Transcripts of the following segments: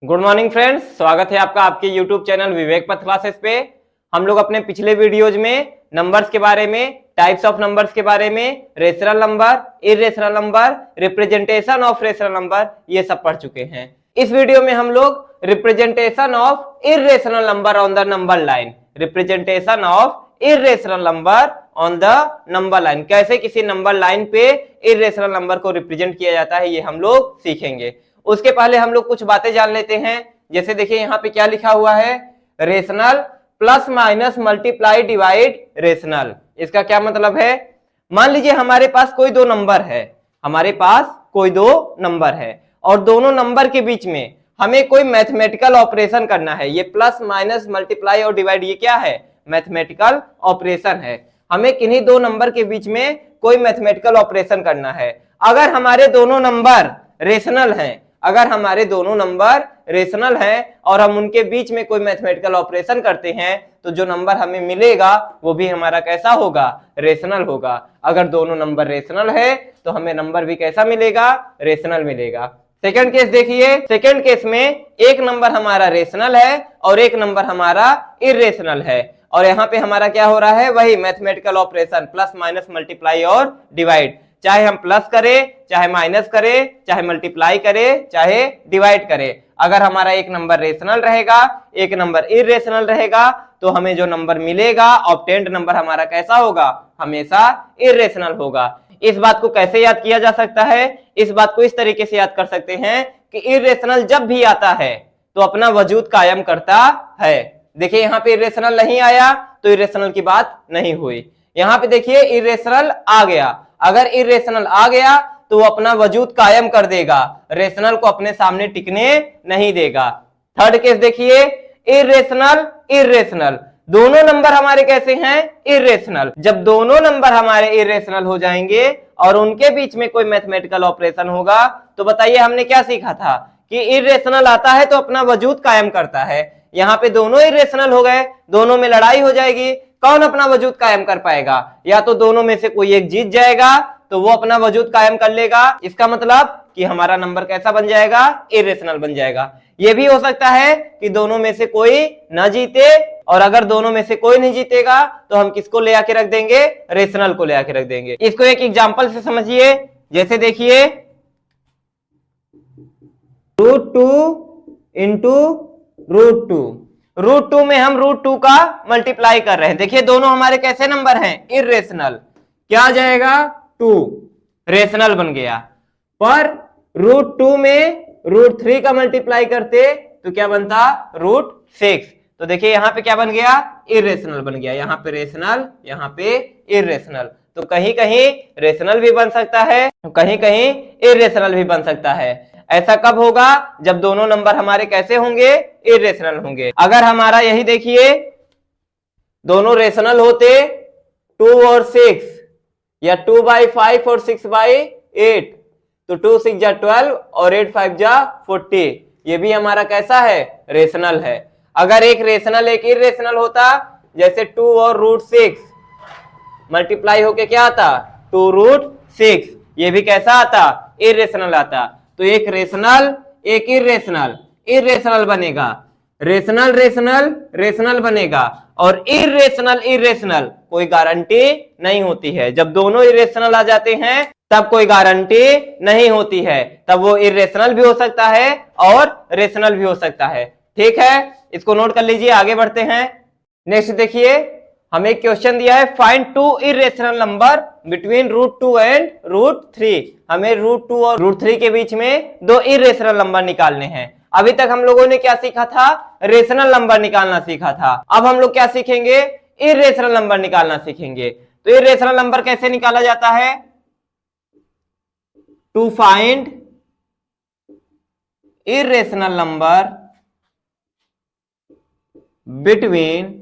Good morning friends, स्वागत है आपका आपके यूट्यूब चैनल विवेक पथ क्लासेस पे। हम लोग अपने पिछले वीडियोज में नंबर्स के बारे में, टाइप्स ऑफ नंबर्स के बारे में, rational number, irrational number, representation of rational number, ये सब पढ़ चुके हैं। इस वीडियो में हम लोग representation of irrational number on the number line, representation of irrational number on the number line, कैसे किसी नंबर लाइन पे इर्रेशनल नंबर को रिप्रेजेंट किया जाता है, ये हम लोग सीखेंगे। उसके पहले हम लोग कुछ बातें जान लेते हैं। जैसे देखिए यहाँ पे क्या लिखा हुआ है, rational plus minus multiply divide rational. इसका क्या मतलब है? मान लीजिए हमारे पास कोई दो नंबर है, हमारे पास कोई दो नंबर है और दोनों नंबर के बीच में हमें कोई मैथमेटिकल ऑपरेशन करना है। ये प्लस माइनस मल्टीप्लाई और डिवाइड, ये क्या है? मैथमेटिकल ऑपरेशन है। हमें किन्हीं दो नंबर के बीच में कोई मैथमेटिकल ऑपरेशन करना है। अगर हमारे दोनों नंबर रेशनल हैं, अगर हमारे दोनों नंबर रेशनल हैं और हम उनके बीच में कोई मैथमेटिकल ऑपरेशन करते हैं तो जो नंबर हमें मिलेगा वो भी हमारा कैसा होगा? रेशनल होगा। अगर दोनों नंबर रेशनल है तो हमें नंबर भी कैसा मिलेगा? रेशनल मिलेगा। सेकंड केस देखिए, सेकंड केस में एक नंबर हमारा रेशनल है और एक नंबर हमारा इर्रेशनल है और यहाँ पे हमारा क्या हो रहा है? वही mathematical operation, plus minus multiply और डिवाइड। चाहे हम प्लस करें, चाहे माइनस करें, चाहे मल्टीप्लाई करें, चाहे डिवाइड करें, अगर हमारा एक नंबर रेशनल रहेगा, एक नंबर इर्रेशनल रहेगा, तो हमें जो नंबर मिलेगा, ऑब्टेन्ड नंबर हमारा कैसा होगा? हमेशा इर्रेशनल होगा। इस बात को कैसे याद किया जा सकता है? इस बात को इस तरीके से याद कर सकते हैं कि इर्रेशनल जब भी आता है तो अपना वजूद कायम करता है। देखिए यहाँ पे इर्रेशनल नहीं आया तो इर्रेशनल की बात नहीं हुई। यहाँ पे देखिए इर्रेशनल आ गया, अगर इर्रेशनल आ गया तो वो अपना वजूद कायम कर देगा, रेशनल को अपने सामने टिकने नहीं देगा। थर्ड केस देखिए, इर्रेशनल इर्रेशनल, दोनों नंबर हमारे कैसे हैं? इर्रेशनल। जब दोनों नंबर हमारे इर्रेशनल हो जाएंगे और उनके बीच में कोई मैथमेटिकल ऑपरेशन होगा तो बताइए हमने क्या सीखा था कि इर्रेशनल आता है तो अपना वजूद कायम करता है। यहाँ पे दोनों इर्रेशनल हो गए, दोनों में लड़ाई हो जाएगी, कौन अपना वजूद कायम कर पाएगा? या तो दोनों में से कोई एक जीत जाएगा तो वो अपना वजूद कायम कर लेगा। इसका मतलब कि हमारा नंबर कैसा बन जाएगा? इर्रेशनल बन जाएगा। ये भी हो सकता है कि दोनों में से कोई न जीते और अगर दोनों में से कोई नहीं जीतेगा तो हम किसको ले आके रख देंगे? रेशनल को ले आके रख देंगे। इसको एक एग्जांपल से समझिए। जैसे देखिए, √2 इंटू √2, √2 में हम √2 का मल्टीप्लाई कर रहे हैं। देखिए दोनों हमारे कैसे नंबर हैं? इर्रेशनल। क्या आ जाएगा? 2 रेशनल बन गया। पर √2 में √3 का मल्टीप्लाई करते तो क्या बनता? √6। तो देखिए यहाँ पे क्या बन गया? इर्रेशनल बन गया। यहाँ पे रेशनल, यहाँ पे इर्रेशनल। तो कहीं कहीं रेशनल भी बन सकता है, कहीं कहीं इर्रेशनल भी बन सकता है। ऐसा कब होगा? जब दोनों नंबर हमारे कैसे होंगे? इर्रेशनल होंगे। अगर हमारा यही देखिए दोनों रेशनल होते 2 और 6 या 2/5 और 6/8, तो 2 6 जा 12 और 8 5 जा 40, ये भी हमारा कैसा है? रेशनल है। अगर एक रेशनल एक इर्रेशनल होता, जैसे 2 और √6 मल्टीप्लाई होके क्या आता? 2√6, ये भी कैसा आता? इर्रेशनल आता। तो एक रेशनल एक इर्रेशनल, इर्रेशनल बनेगा, रेशनल रेशनल रेशनल बनेगा और इर्रेशनल इर्रेशनल कोई गारंटी नहीं होती है। जब दोनों इर्रेशनल आ जाते हैं तब कोई गारंटी नहीं होती है, तब वो इर्रेशनल भी हो सकता है और रेशनल भी हो सकता है। ठीक है, इसको नोट कर लीजिए, आगे बढ़ते हैं। नेक्स्ट देखिए, हमें एक क्वेश्चन दिया है, find 2 irrational number between √2 and √3। हमें √2 और √3 के बीच में दो इर्रेशनल नंबर निकालने हैं। अभी तक हम लोगों ने क्या सीखा था? रेशनल नंबर निकालना सीखा था। अब हम लोग क्या सीखेंगे? इर्रेशनल नंबर निकालना सीखेंगे। तो इर्रेशनल नंबर कैसे निकाला जाता है? To find irrational number between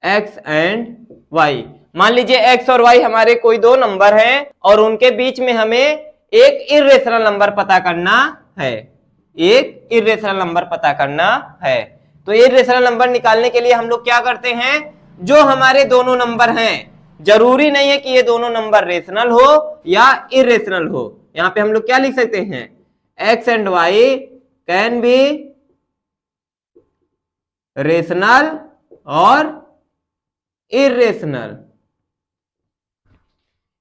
x and y। मान लीजिए x और y हमारे कोई दो नंबर हैं और उनके बीच में हमें एक इर्रेशनल नंबर पता करना है, एक इर्रेशनल नंबर पता करना है। तो इर्रेशनल नंबर निकालने के लिए हम लोग क्या करते हैं? जो हमारे दोनों नंबर हैं, जरूरी नहीं है कि ये दोनों नंबर रेशनल हो या इर्रेशनल हो। यहाँ पे हम लोग क्या लिख सकते हैं? x and y can be rational और इरेशनल।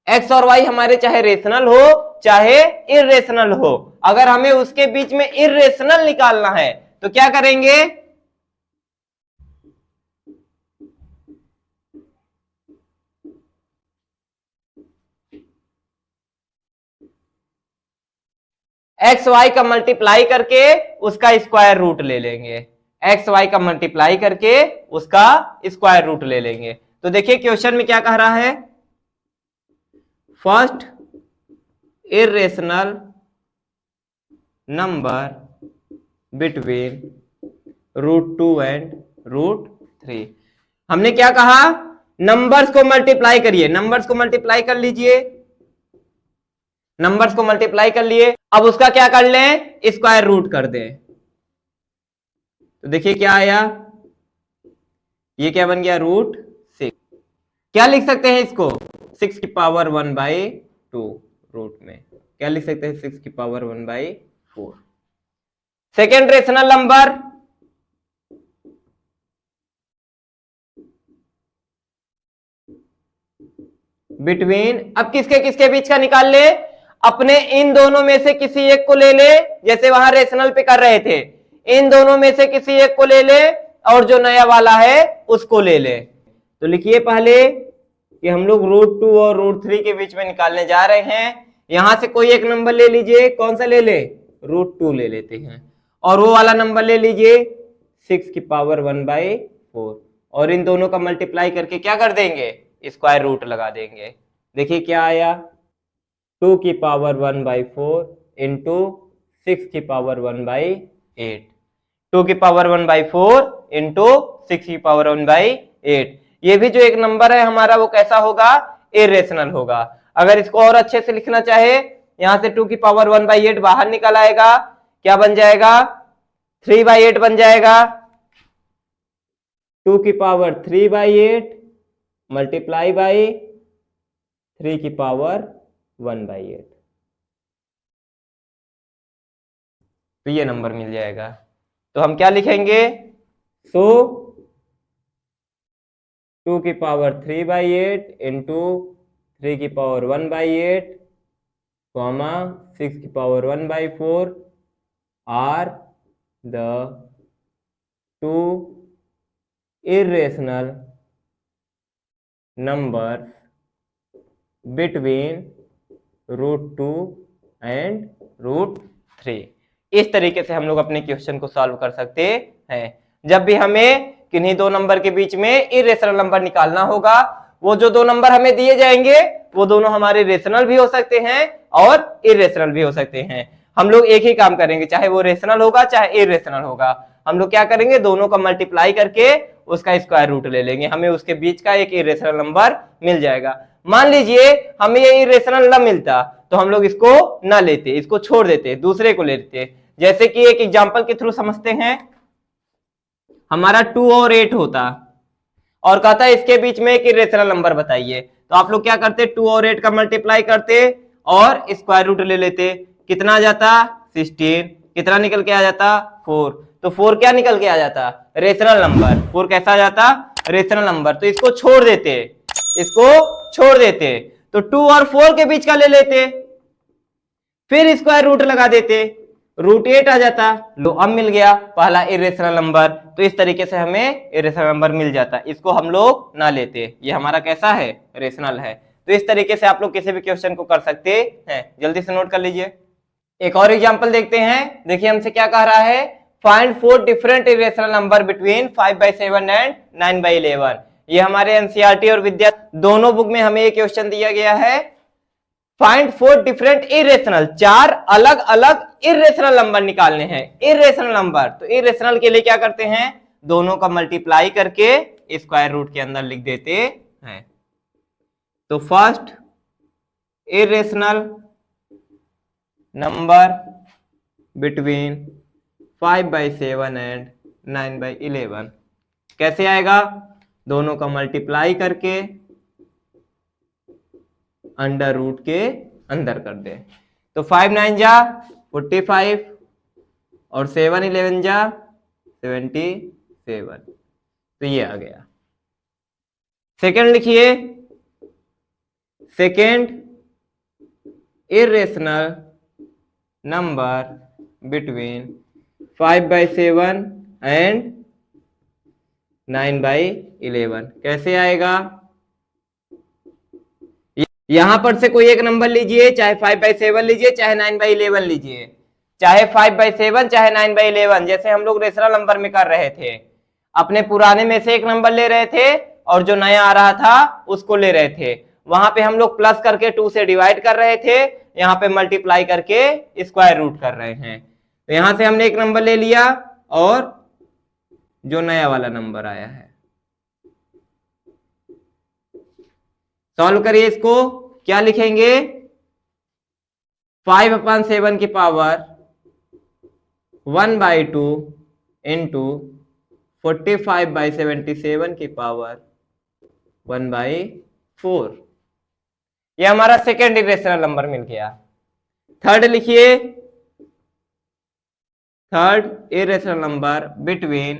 एक्स और वाई हमारे चाहे रेशनल हो चाहे इरेशनल हो, अगर हमें उसके बीच में इरेशनल निकालना है तो क्या करेंगे? एक्स वाई का मल्टीप्लाई करके उसका स्क्वायर रूट ले लेंगे। एक्स वाई का मल्टीप्लाई करके उसका स्क्वायर रूट ले लेंगे। तो देखिए क्वेश्चन में क्या कह रहा है, first irrational number between √2 and √3। हमने क्या कहा, नंबर्स को मल्टीप्लाई करिए, नंबर्स को मल्टीप्लाई कर लीजिए, नंबर्स को मल्टीप्लाई कर लिए, अब उसका क्या कर लें, स्क्वायर रूट कर दें। तो देखिए क्या आया, ये क्या बन गया, √6। क्या लिख सकते हैं इसको, 6 की पावर 1/2 रूट में क्या लिख सकते हैं, 6 की power 1/4। Second rational number between, अब किसके किसके बीच का निकाल ले, अपने इन दोनों में से किसी एक को ले ले, जैसे वहां रेशनल पे कर रहे थे, इन दोनों में से किसी एक को ले ले और जो नया वाला है उसको ले ले। तो लिखिए पहले कि हम लोग √2 और √3 के बीच में निकालने जा रहे हैं। यहां से कोई एक नंबर ले लीजिए, कौन सा ले ले, √2 ले लेते हैं, और वो वाला नंबर ले लीजिए 6 की पावर 1/4, और इन दोनों का मल्टीप्लाई करके क्या कर देंगे, स्क्वायर रूट लगा देंगे। देखिए क्या आया, 2 की पावर 1/4 इंटू 6 की पावर 1/8, 2 की पावर 1/4 इंटू 6 की पावर 1/8। ये भी जो एक नंबर है हमारा वो कैसा होगा, इरेशनल होगा। अगर इसको और अच्छे से लिखना चाहे, यहां से 2 की पावर 1/8 बाहर निकल आएगा, क्या बन जाएगा, 3/8 बन जाएगा। 2 की पावर 3/8 मल्टीप्लाई बाई 3 की पावर 1/8, तो ये नंबर मिल जाएगा। तो हम क्या लिखेंगे, सो 2 की पावर 3/8 इंटू 3 की पावर 1/8 कॉमा 6 की power 1/4 are the two irrational number between √2 and √3। इस तरीके से हम लोग अपने क्वेश्चन को सॉल्व कर सकते हैं। जब भी हमें किन्हीं दो नंबर के बीच में इरेशनल नंबर निकालना होगा, वो जो दो नंबर हमें दिए जाएंगे वो दोनों हमारे रेशनल भी हो सकते हैं और इरेशनल भी हो सकते हैं। हम लोग एक ही काम करेंगे, चाहे वो रेशनल होगा चाहे इरेशनल होगा, हम लोग क्या करेंगे, दोनों का मल्टीप्लाई करके उसका स्क्वायर रूट ले लेंगे, हमें उसके बीच का एक इरेशनल नंबर मिल जाएगा। मान लीजिए हमें ये इरेशनल न मिलता तो हम लोग इसको ना लेते, इसको छोड़ देते, दूसरे को लेते। जैसे कि एक एग्जांपल के थ्रू समझते हैं, हमारा 2 और 8 होता और कहता है इसके बीच में एक इरेशनल नंबर बताइए, तो आप लोग क्या करते, 2 और 8 का मल्टीप्लाई करते और स्क्वायर रूट ले लेते। कितना आ जाता, 16, कितना निकल के आ जाता, 4, तो 4 क्या निकल के आ जाता, रेशनल नंबर, 4 कैसा आ जाता, रेशनल नंबर। तो इसको छोड़ देते, इसको छोड़ देते, तो 2 और 4 के बीच का ले लेते, फिर स्क्वायर रूट लगा देते, √8 आ जाता। लो अब मिल गया पहला इरेशनल नंबर। तो इस तरीके से हमें इरेशनल नंबर मिल जाता, इसको हम लोग ना लेते, ये हमारा कैसा है, रेशनल है। तो इस तरीके से आप लोग किसी भी क्वेश्चन को कर सकते हैं, जल्दी से नोट कर लीजिए। एक और एग्जांपल देखते हैं, देखिए हमसे क्या कह रहा है, find 4 different irrational number between 5/7 and 9/11। ये हमारे एनसीईआरटी और विद्या दोनों बुक में हमें ये क्वेश्चन दिया गया है। फाइंड 4 डिफरेंट इरेशनल, 4 अलग अलग इरेशनल नंबर निकालने हैं, इरेशनल नंबर। तो इरेशनल के लिए क्या करते हैं, दोनों का मल्टीप्लाई करके स्क्वायर रूट के अंदर लिख देते हैं। तो first irrational number between 5/7 and 9/11 कैसे आएगा, दोनों का मल्टीप्लाई करके अंडर रूट के अंदर कर दे। तो 5 9 जा 45 और 7 11 जा 76, 7, तो ये आ गया। सेकंड लिखिए, second irrational number between 5/7 and 9/11 कैसे आएगा? यहां पर से कोई एक नंबर लीजिए, चाहे 5/7 लीजिए, चाहे 9/11 लीजिए, चाहे 5/7 चाहे 9/11, जैसे हम लोग रेशनल नंबर में कर रहे थे। अपने पुराने में से एक नंबर ले रहे थे और जो नया आ रहा था उसको ले रहे थे। वहां पे हम लोग प्लस करके 2 से डिवाइड कर रहे थे, यहाँ पे मल्टीप्लाई करके स्क्वायर रूट कर रहे हैं। तो यहां से हमने एक नंबर ले लिया और जो नया वाला नंबर आया है, सॉल्व करिए इसको। क्या लिखेंगे? 5/7 की पावर 1/2 इंटू 45/77 की पावर 1/4। ये हमारा सेकेंड इरेशनल नंबर मिल गया। थर्ड लिखिए, third irrational number between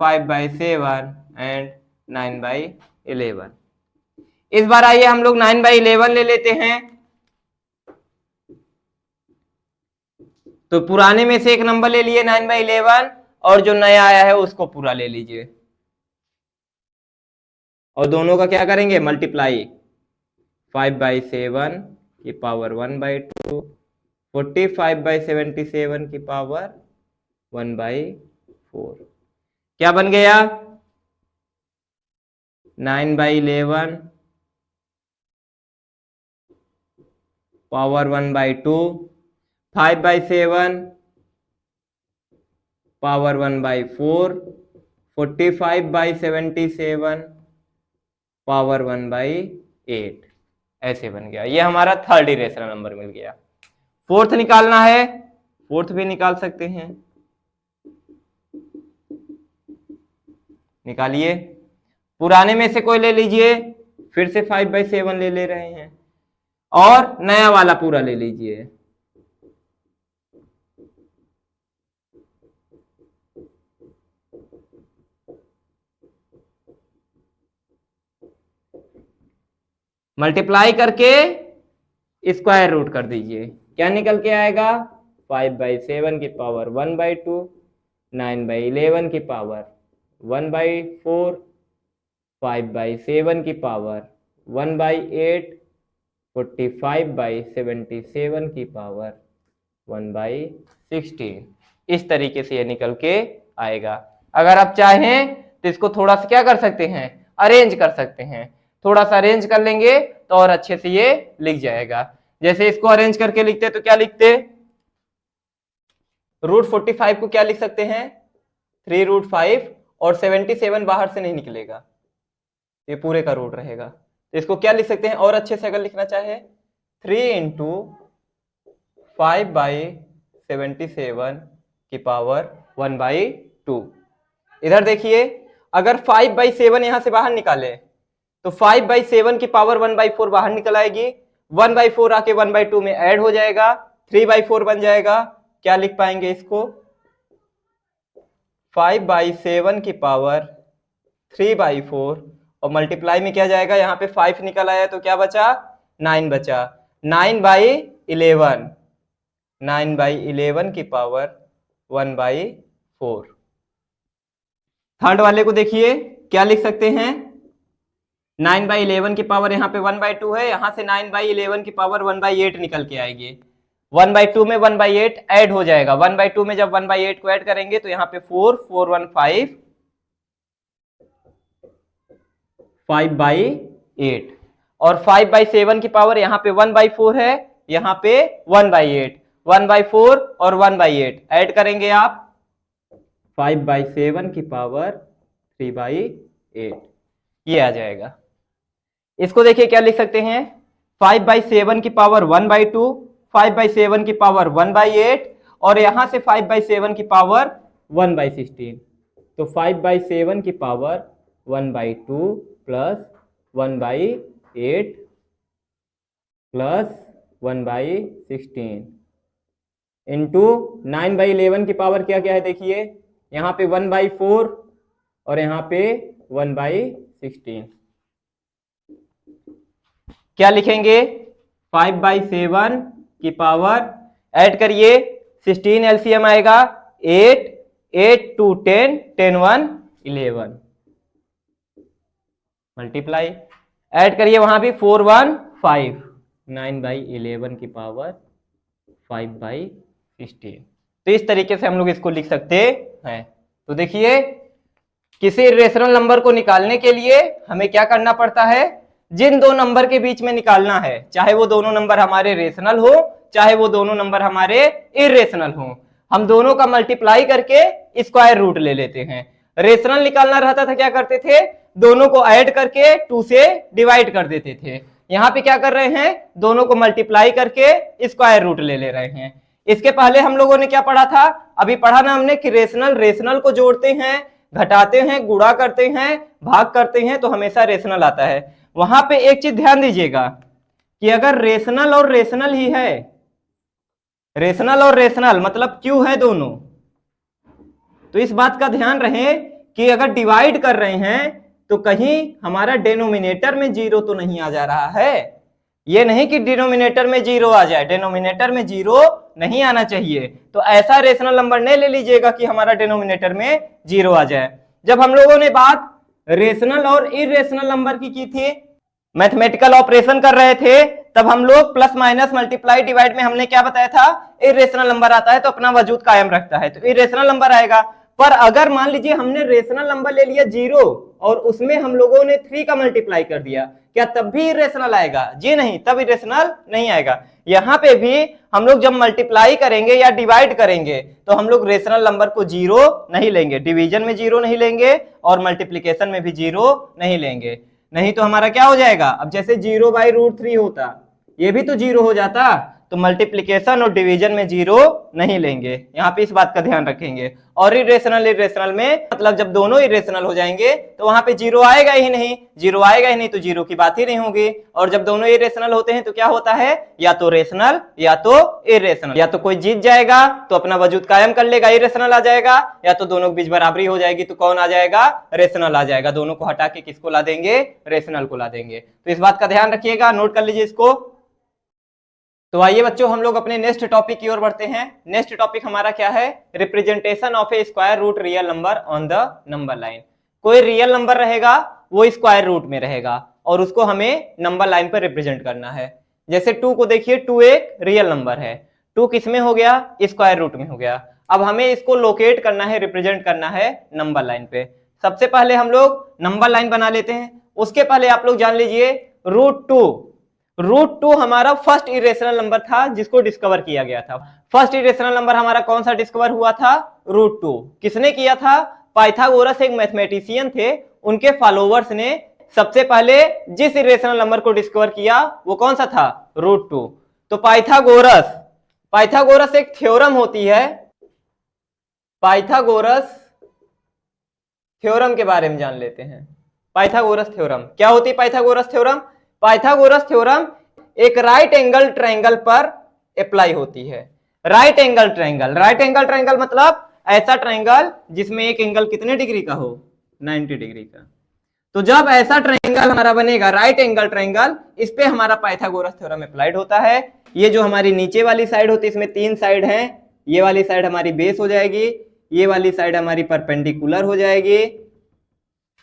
5/7 and 9/11। इस बार आइए हम लोग 9/11 ले लेते हैं। तो पुराने में से एक नंबर ले लिए 9/11 और जो नया आया है उसको पूरा ले लीजिए और दोनों का क्या करेंगे? मल्टीप्लाई। 5/7 की पावर 1/2, 45/77 की पावर 1/4। क्या बन गया? 9/11 पावर 1/2, 5/7 पावर 1/4, 45/77 पावर 1/8। ऐसे बन गया। ये हमारा थर्ड इरेशनल नंबर मिल गया। फोर्थ निकालना है, फोर्थ भी निकाल सकते हैं, निकालिए। पुराने में से कोई ले लीजिए, फिर से 5/7 ले रहे हैं और नया वाला पूरा ले लीजिए। मल्टीप्लाई करके स्क्वायर रूट कर दीजिए। क्या निकल के आएगा? 5/7 की पावर 1/2, 9/11 की पावर 1/4, 5/7 की पावर 1/8, 45/77 की पावर 1/16। इस तरीके से ये निकल के आएगा। अगर आप चाहें तो इसको थोड़ा सा क्या कर सकते हैं? अरेंज कर सकते हैं। थोड़ा सा अरेंज कर लेंगे तो और अच्छे से ये लिख जाएगा। जैसे इसको अरेंज करके लिखते तो क्या लिखते? √45 को क्या लिख सकते हैं? 3√5 और 77 बाहर से नहीं निकलेगा, ये पूरे का रूट रहेगा। तो इसको क्या लिख सकते हैं और अच्छे से अगर लिखना चाहे? 3 इंटू 5/77 की पावर 1/2। इधर देखिए, अगर 5/7 यहां से बाहर निकाले तो 5/7 की पावर 1/4 बाहर निकल आएगी, 1/4 आके 1/2 में ऐड हो जाएगा, 3/4 बन जाएगा। क्या लिख पाएंगे इसको? 5/7 की पावर 3/4 और मल्टीप्लाई में क्या जाएगा? यहाँ पे 5 निकल आया तो क्या बचा? 9 बचा। 9/11, 9/11 की पावर 1/4। थर्ड वाले को देखिए, क्या लिख सकते हैं? 9/11 की पावर यहाँ पे 1/2 है, यहां से 9/11 की पावर 1/8 निकल के आएगी। 1/2 में 1/8 ऐड हो जाएगा। 1/2 में जब 1/8 को ऐड करेंगे तो यहाँ पे 4, 4 1 5, 5/8 और 5/7 की पावर यहाँ पे 1/4 है, यहाँ पे 1/8, 1/4 और 1/8 ऐड करेंगे आप 5/7 की पावर 3/8, ये आ जाएगा। इसको देखिए क्या लिख सकते हैं? 5/7 की पावर 1/2, 5/7 की पावर 1/8 और यहां से 5/7 की पावर 1/16। तो 5/7 की पावर 1/2 प्लस 1/8 प्लस 1/16 इंटू 9/11 की पावर क्या क्या है देखिए, यहाँ पे 1/4 और यहाँ पे 1/16। क्या लिखेंगे? 5/7 की पावर, ऐड करिए, 16 एलसीएम आएगा 8, 8 2 10, 10 1 11, मल्टीप्लाई, ऐड करिए वहां भी 4 1 5, 9/11 की पावर 5/16। तो इस तरीके से हम लोग इसको लिख सकते हैं। तो देखिए, किसी इरेशनल नंबर को निकालने के लिए हमें क्या करना पड़ता है? जिन दो नंबर के बीच में निकालना है, चाहे वो दोनों नंबर हमारे रेशनल हो, चाहे वो दोनों नंबर हमारे इरेशनल हो, हम दोनों का मल्टीप्लाई करके स्क्वायर रूट ले लेते हैं। रेशनल निकालना रहता था, क्या करते थे? दोनों को ऐड करके 2 से डिवाइड कर देते थे। यहाँ पे क्या कर रहे हैं? दोनों को मल्टीप्लाई करके स्क्वायर रूट ले ले रहे हैं। इसके पहले हम लोगों ने क्या पढ़ा था? अभी पढ़ा ना हमने कि रेशनल रेशनल को जोड़ते हैं, घटाते हैं, गुणा करते हैं, भाग करते हैं, तो हमेशा रेशनल आता है। वहां पे एक चीज ध्यान दीजिएगा कि अगर रेशनल और रेशनल ही है, रेशनल और रेशनल मतलब क्यू है दोनों, तो इस बात का ध्यान रहे कि अगर डिवाइड कर रहे हैं तो कहीं हमारा डेनोमिनेटर में जीरो तो नहीं आ जा रहा है। ये नहीं कि डिनोमिनेटर में जीरो आ जाए, डेनोमिनेटर में जीरो नहीं आना चाहिए। तो ऐसा रेशनल नंबर नहीं ले लीजिएगा कि हमारा डेनोमिनेटर में जीरो आ जाए। जब हम लोगों ने बात रेशनल और इरेशनल नंबर की थी, मैथमेटिकल ऑपरेशन कर रहे थे, तब हम लोग प्लस माइनस मल्टीप्लाई डिवाइड में हमने क्या बताया था? इरेशनल नंबर आता है तो अपना वजूद कायम रखता है, तो इरेशनल नंबर आएगा। पर अगर मान लीजिए हमने रेशनल नंबर ले लिया 0 और उसमें हम लोगों ने 3 का मल्टीप्लाई कर दिया, क्या तब भी इरेशनल आएगा? जी नहीं, तब इरेशनल नहीं आएगा। यहां पे भी हम लोग जब मल्टीप्लाई करेंगे या डिवाइड करेंगे तो हम लोग रेशनल नंबर को 0 नहीं लेंगे, डिवीजन में 0 नहीं लेंगे और मल्टीप्लीकेशन में भी 0 नहीं लेंगे। नहीं तो हमारा क्या हो जाएगा? अब जैसे 0/√3 होता, ये भी तो 0 हो जाता, तो मल्टीप्लिकेशन और डिवीजन में 0 नहीं लेंगे। यहाँ पे इस बात का ध्यान रखेंगे। और इरेशनल इरेशनल में मतलब जब दोनों इरेशनल हो जाएंगे तो वहां पे 0 आएगा ही नहीं, 0 आएगा ही नहीं तो 0 की बात ही नहीं होगी। और जब दोनों इरेशनल होते हैं तो क्या होता है? या तो रेशनल या तो इरेशनल, या तो कोई जीत जाएगा तो अपना वजूद कायम कर लेगा, इरेशनल आ जाएगा, या तो दोनों के बीच बराबरी हो जाएगी तो कौन आ जाएगा? रेशनल आ जाएगा। दोनों को हटा के किसको ला देंगे? रेशनल को ला देंगे। तो इस बात का ध्यान रखिएगा, नोट कर लीजिए इसको। तो आइए बच्चों, हम लोग अपने नेक्स्ट टॉपिक की ओर बढ़ते हैं। नेक्स्ट टॉपिक हमारा क्या है? Representation of a square root real number on the number line. कोई रियल नंबर रहेगा, वो स्क्वायर रूट में रहेगा और उसको हमें नंबर लाइन पर रिप्रेजेंट करना है। जैसे 2 को देखिए, 2 एक रियल नंबर है, 2 किस में हो गया? स्क्वायर रूट में हो गया। अब हमें इसको लोकेट करना है, रिप्रेजेंट करना है नंबर लाइन पे। सबसे पहले हम लोग नंबर लाइन बना लेते हैं। उसके पहले आप लोग जान लीजिए, √2 हमारा फर्स्ट इरेशनल नंबर था जिसको डिस्कवर किया गया था। फर्स्ट इरेशनल नंबर हमारा कौन सा डिस्कवर हुआ था? √2। किसने किया था? पाइथागोरस एक मैथमेटिशियन थे, उनके फॉलोवर्स ने सबसे पहले जिस इरेशनल नंबर को डिस्कवर किया वो कौन सा था? √2। तो पाइथागोरस एक थ्योरम होती है, पाइथागोरस थ्योरम के बारे में जान लेते हैं। पाइथागोरस थ्योरम क्या होती है? पाइथागोरस थ्योरम, पाइथागोरस थ्योरम एक राइट एंगल ट्रायंगल पर अप्लाई होती है। राइट एंगल ट्रायंगल मतलब ऐसा ट्रायंगल जिसमें एक एंगल कितने डिग्री का हो? 90 डिग्री का। तो जब ऐसा ट्रायंगल हमारा बनेगा, राइट एंगल ट्रायंगल, इस पे हमारा पाइथागोरस थ्योरम अप्लाइड होता है। ये जो हमारी नीचे वाली साइड होती है, इसमें 3 साइड हैं। ये वाली साइड हमारी बेस हो जाएगी, ये वाली साइड हमारी परपेंडिकुलर हो जाएगी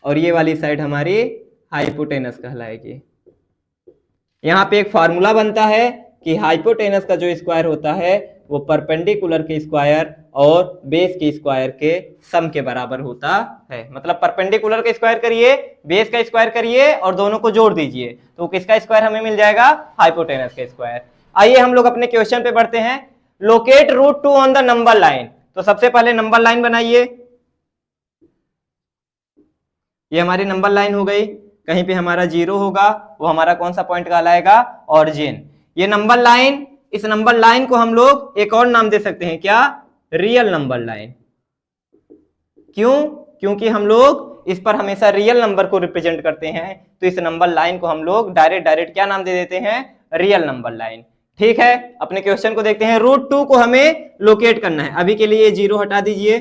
और ये वाली साइड हमारी हाइपोटेनस कहलाएगी। यहाँ पे एक फार्मूला बनता है कि हाइपोटेनस का जो स्क्वायर होता है वो परपेंडिकुलर के स्क्वायर और बेस के स्क्वायर के सम के बराबर होता है। मतलब परपेंडिकुलर का स्क्वायर करिए, बेस का स्क्वायर करिए और दोनों को जोड़ दीजिए तो किसका स्क्वायर हमें मिल जाएगा? हाइपोटेनस का स्क्वायर। आइए हम लोग अपने क्वेश्चन पे बढ़ते हैं। Locate √2 on the number line. तो सबसे पहले नंबर लाइन बनाइए। ये हमारी नंबर लाइन हो गई। कहीं पे हमारा 0 होगा, वो हमारा कौन सा पॉइंट कहलाएगा? ऑरिजिन। ये नंबर लाइन, इस नंबर लाइन को हम लोग एक और नाम दे सकते हैं, क्या? Real number line. क्यों? क्योंकि हम लोग इस पर हमेशा रियल नंबर को रिप्रेजेंट करते हैं, तो इस नंबर लाइन को हम लोग डायरेक्ट क्या नाम दे देते हैं? Real number line. ठीक है, अपने क्वेश्चन को देखते हैं। √2 को हमें लोकेट करना है। अभी के लिए 0 हटा दीजिए,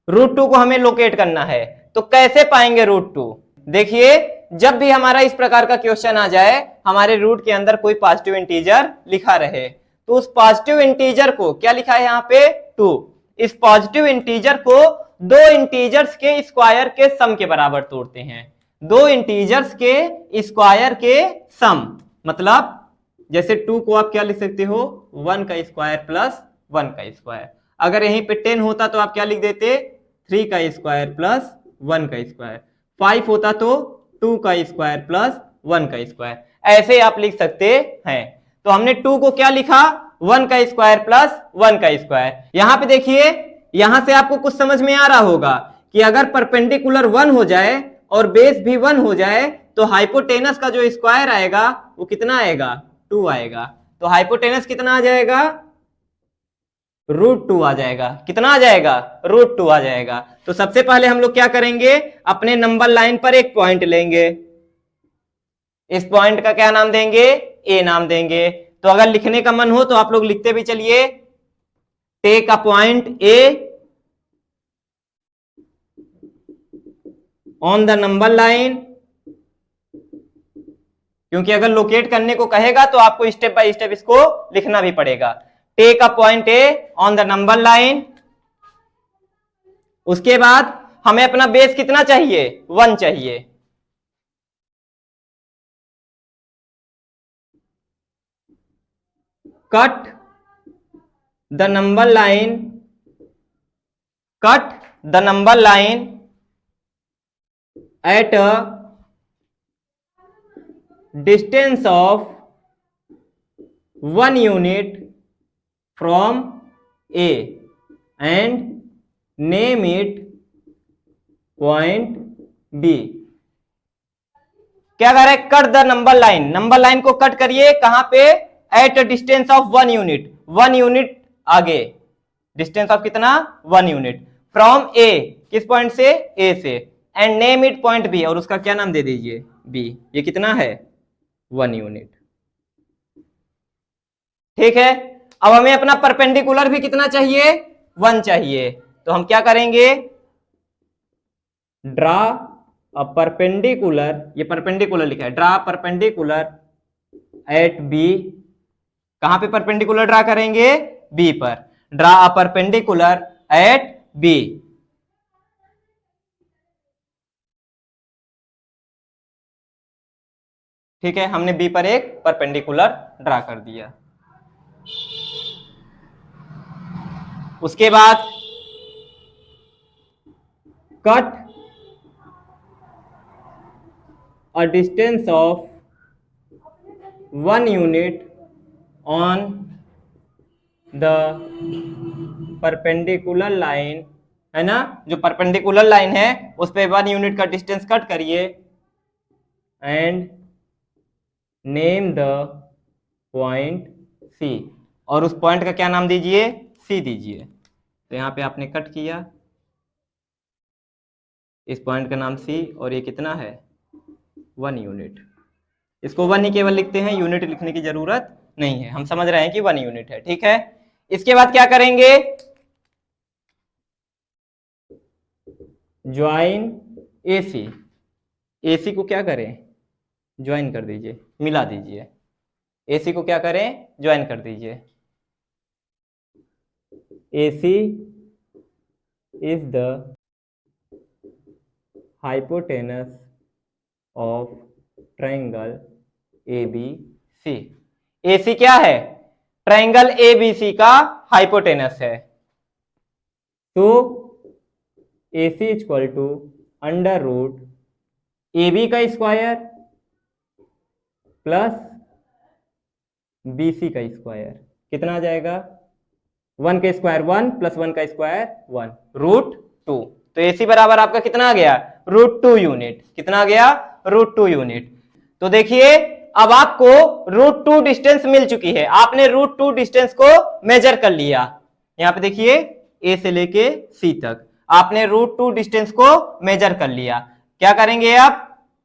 √2 को हमें लोकेट करना है। तो कैसे पाएंगे √2? देखिए, जब भी हमारा इस प्रकार का क्वेश्चन आ जाए, हमारे रूट के अंदर कोई पॉजिटिव इंटीजर लिखा रहे, तो उस पॉजिटिव इंटीजर को क्या लिखा है यहाँ पे 2, इस पॉजिटिव इंटीजर को दो इंटीजर्स के स्क्वायर के सम के बराबर तोड़ते हैं। दो इंटीजर्स के स्क्वायर के सम, मतलब जैसे 2 को आप क्या लिख सकते हो, 1 का स्क्वायर प्लस 1 का स्क्वायर। अगर यहीं पे 10 होता तो आप क्या लिख देते, 3 का स्क्वायर प्लस 1 का स्क्वायर। 5 होता तो 2 का स्क्वायर प्लस 1 का स्क्वायर, ऐसे आप लिख सकते हैं। तो हमने 2 को क्या लिखा, 1 का स्क्वायर प्लस 1 का स्क्वायर। यहां पे देखिए, यहां से आपको कुछ समझ में आ रहा होगा कि अगर परपेंडिकुलर 1 हो जाए और बेस भी 1 हो जाए तो हाइपोटेनस का जो स्क्वायर आएगा वो कितना आएगा, 2 आएगा। तो हाइपोटेनस कितना आ जाएगा, √2 आ जाएगा। कितना आ जाएगा, √2 आ जाएगा। तो सबसे पहले हम लोग क्या करेंगे, अपने नंबर लाइन पर एक पॉइंट लेंगे, इस पॉइंट का क्या नाम देंगे, ए नाम देंगे। तो अगर लिखने का मन हो तो आप लोग लिखते भी चलिए, take a point A on the number line, क्योंकि अगर लोकेट करने को कहेगा तो आपको स्टेप बाय स्टेप इसको लिखना भी पड़ेगा। Take a point A on the number line. उसके बाद हमें अपना बेस कितना चाहिए, 1 चाहिए। Cut the number line, cut the number line at a distance of 1 unit from A and name it point B. क्या कर रहा है, cut the number line, number line को कट करिए, कहां पे, at distance of 1 unit, 1 unit आगे, distance of कितना, 1 यूनिट, फ्रॉम ए, किस पॉइंट से, ए से, and name it point B, और उसका क्या नाम दे दीजिए, बी। ये कितना है, 1 यूनिट। ठीक है, अब हमें अपना परपेंडिकुलर भी कितना चाहिए, 1 चाहिए। तो हम क्या करेंगे, ड्रा अ परपेंडिकुलर, ये परपेंडिकुलर लिखा है, ड्रा परपेंडिकुलर एट बी। कहां पे परपेंडिकुलर ड्रा करेंगे, बी पर। Draw a perpendicular at B. ठीक है, हमने बी पर एक परपेंडिकुलर ड्रा कर दिया। उसके बाद cut a distance of 1 unit on the perpendicular line, है ना, जो परपेंडिकुलर लाइन है उस पे 1 यूनिट का डिस्टेंस कट करिए, and name the point C, और उस पॉइंट का क्या नाम दीजिए, सी दीजिए। तो यहां पे आपने कट किया, इस पॉइंट का नाम सी, और ये कितना है, 1 यूनिट। इसको 1 ही केवल लिखते हैं, यूनिट लिखने की जरूरत नहीं है, हम समझ रहे हैं कि 1 यूनिट है। ठीक है, इसके बाद क्या करेंगे, ज्वाइन एसी, एसी को क्या करें, ज्वाइन कर दीजिए, मिला दीजिए, एसी को क्या करें, ज्वाइन कर दीजिए। AC is the hypotenuse of triangle ABC। AC क्या है, ट्रायंगल ABC का हाइपोटेनस है। तो AC equal to under root AB का स्क्वायर प्लस BC का स्क्वायर, कितना आ जाएगा, 1 का स्क्वायर 1 प्लस 1 का स्क्वायर 1, √2। तो AC बराबर आपका कितना आ गया, √2 यूनिट। कितना आ गया, √2 यूनिट। तो देखिए, अब आपको √2 डिस्टेंस मिल चुकी है, आपने √2 डिस्टेंस को मेजर कर लिया। यहां पे देखिए, A से लेके C तक आपने √2 डिस्टेंस को मेजर कर लिया। क्या करेंगे, आप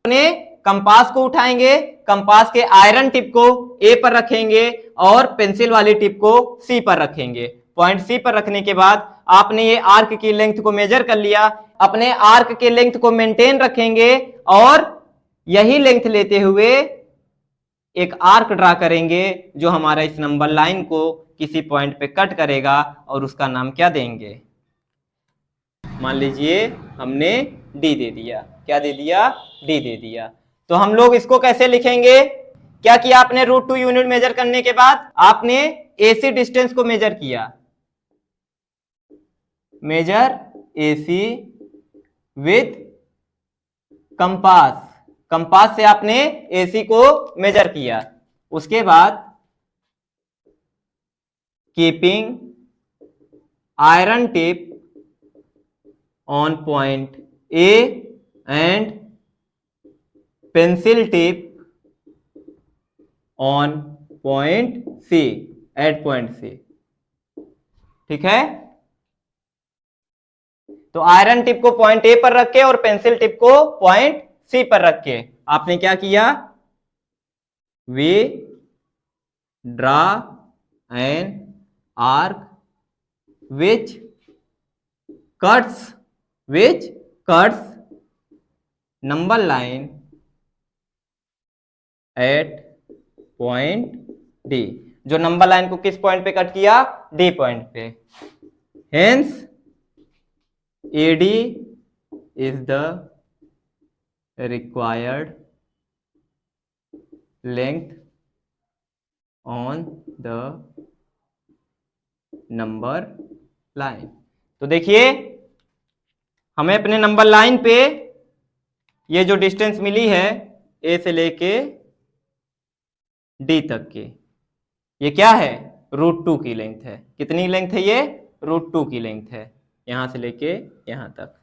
अपने कंपास को उठाएंगे, कंपास के आयरन टिप को A पर रखेंगे और पेंसिल वाली टिप को C पर रखेंगे। पॉइंट C पर रखने के बाद आपने ये आर्क की लेंथ को मेजर कर लिया, अपने आर्क के लेंथ को मेंटेन रखेंगे और यही लेंथ लेते हुए एक आर्क ड्रा करेंगे जो हमारा इस नंबर लाइन को किसी पॉइंट पे कट करेगा और उसका नाम क्या देंगे? मान लीजिए हमने डी दे दिया। क्या दे दिया? डी दे दिया। तो हम लोग इसको कैसे लिखेंगे? क्या किया आपने? √2 यूनिट मेजर करने के बाद आपने एसी डिस्टेंस को मेजर किया, measure AC with compass, compass से आपने एसी को मेजर किया। उसके बाद keeping iron tip on point A and pencil tip on point C, at point C। ठीक है? तो आयरन टिप को पॉइंट ए पर रख के और पेंसिल टिप को पॉइंट सी पर रख के आपने क्या किया? We draw an arc which cuts number line at point D। जो नंबर लाइन को किस पॉइंट पे कट किया? D पॉइंट पे। Hence AD is the required length on the number line। तो देखिए हमें अपने नंबर लाइन पे ये जो डिस्टेंस मिली है ए से लेके डी तक की, ये क्या है? √2 की लेंथ है। कितनी लेंथ है ये? √2 की लेंथ है, यहां से लेके यहां तक।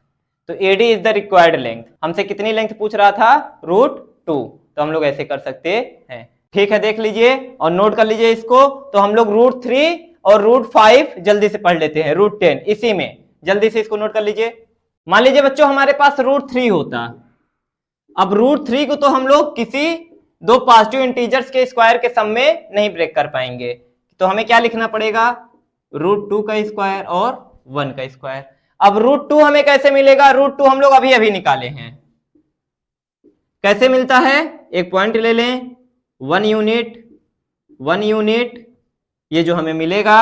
तो AD is the required length. हमसे कितनी लेंथ पूछ रहा था? √2। तो हम लोग ऐसे कर सकते हैं। ठीक है, देख लीजिए और नोट कर लीजिए इसको। तो हम लोग √3 और √5 जल्दी से पढ़ लेते हैं। √10 इसी में, जल्दी से इसको नोट कर लीजिए। मान लीजिए बच्चों हमारे पास √3 होता। अब √3 को तो हम लोग किसी दो पॉजिटिव इंटीजर्स के स्क्वायर के सम में नहीं ब्रेक कर पाएंगे, तो हमें क्या लिखना पड़ेगा? √2 का स्क्वायर और 1 का स्क्वायर। अब √2 हमें कैसे मिलेगा? √2 हम लोग अभी अभी निकाले हैं। कैसे मिलता है? एक पॉइंट ले लें, 1 यूनिट, ये जो हमें मिलेगा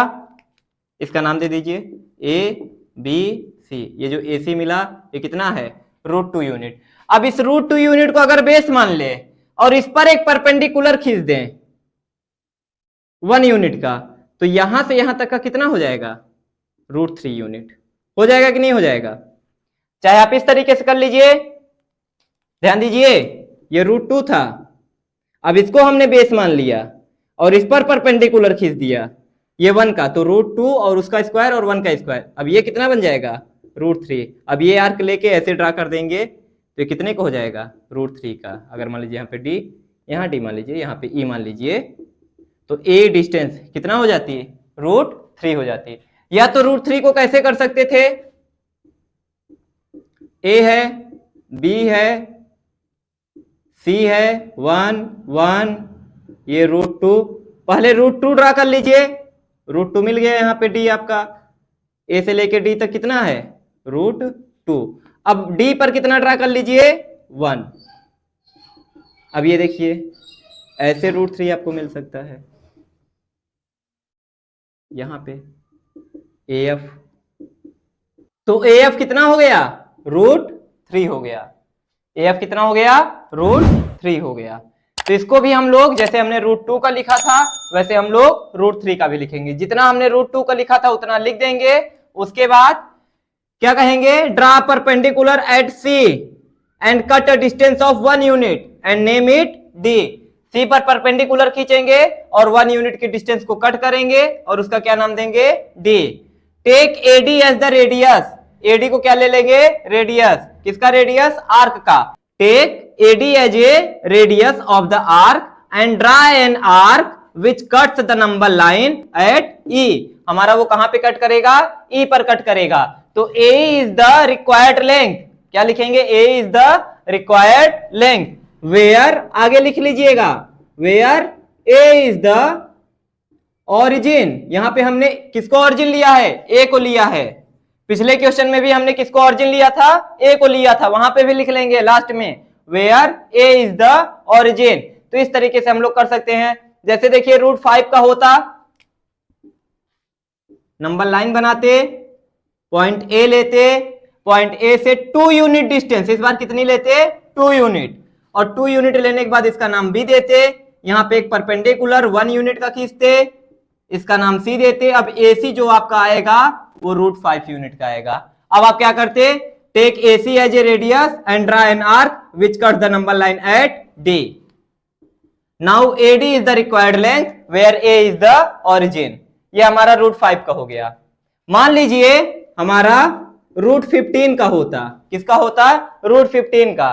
इसका नाम दे दीजिए ए बी सी। ये जो ए सी मिला ये कितना है? √2 यूनिट। अब इस √2 यूनिट को अगर बेस मान ले और इस पर एक परपेंडिकुलर खींच दें 1 यूनिट का, तो यहां से यहां तक का कितना हो जाएगा? √3 यूनिट हो जाएगा कि नहीं हो जाएगा? चाहे आप इस तरीके से कर लीजिए। ध्यान दीजिए, ये √2 था, अब इसको हमने बेस मान लिया और इस पर परपेंडिकुलर खींच दिया ये 1 का, तो √2 और उसका स्क्वायर और 1 का स्क्वायर। अब ये कितना बन जाएगा? √3। अब ये आर्क लेके ऐसे ड्रा कर देंगे तो ये कितने को हो जाएगा? √3 का। अगर मान लीजिए यहाँ पे डी, यहाँ डी मान लीजिए, यहाँ पे ई मान लीजिए, तो ए डिस्टेंस कितना हो जाती है? √3 हो जाती है। या तो √3 को कैसे कर सकते थे? ए है, बी है, सी है, 1 1, ये √2। पहले √2 ड्रा कर लीजिए, √2 मिल गया यहाँ पे डी आपका। ए से लेके डी तक कितना है? √2। अब डी पर कितना ड्रा कर लीजिए? 1। अब ये देखिए ऐसे √3 आपको मिल सकता है यहां पे AF। तो AF कितना हो गया? √3 हो गया। AF कितना हो गया? √3 हो गया। तो इसको भी हम लोग जैसे हमने √2 का लिखा था वैसे हम लोग √3 का भी लिखेंगे। जितना हमने √2 का लिखा था उतना लिख देंगे। उसके बाद क्या कहेंगे? Draw perpendicular at C and cut a distance of 1 unit and name it D. C पर परपेंडिकुलर खींचेंगे और 1 यूनिट की डिस्टेंस को कट करेंगे और उसका क्या नाम देंगे? D. Take AD as the radius. AD को क्या ले लेंगे? रेडियस। किसका रेडियस? आर्क का। Take AD as a radius of the arc and draw an arc which cuts the number line at E. हमारा वो कहां पे कट करेगा? ई पर कट करेगा। तो A is the required length. क्या लिखेंगे? A is the required length where, आगे लिख लीजिएगा, where A is the origin. यहां पे हमने किसको ओरिजिन लिया है? ए को लिया है। पिछले क्वेश्चन में भी हमने किसको ऑरिजिन लिया था, ए को लिया था, वहां पे भी लिख लेंगे लास्ट में where A is the origin. तो इस तरीके से हम लोग कर सकते हैं। जैसे देखिए √5 का होता, नंबर लाइन बनाते, पॉइंट ए लेते, पॉइंट ए से 2 यूनिट डिस्टेंस, इस बार कितनी लेते, 2 यूनिट, और 2 यूनिट लेने के बाद इसका नाम बी देते, यहां पे एक परपेंडिकुलर 1 यूनिट का खींचते, इसका नाम सी देते। अब एसी जो आपका आएगा वो √5 यूनिट का आएगा। अब आप क्या करते, take AC as a radius and draw an arc which cut the number line at D. Now AD is the required length where A is the origin. ये हमारा √5 का हो गया। मान लीजिए हमारा √15 का होता, किसका होता, √15 का।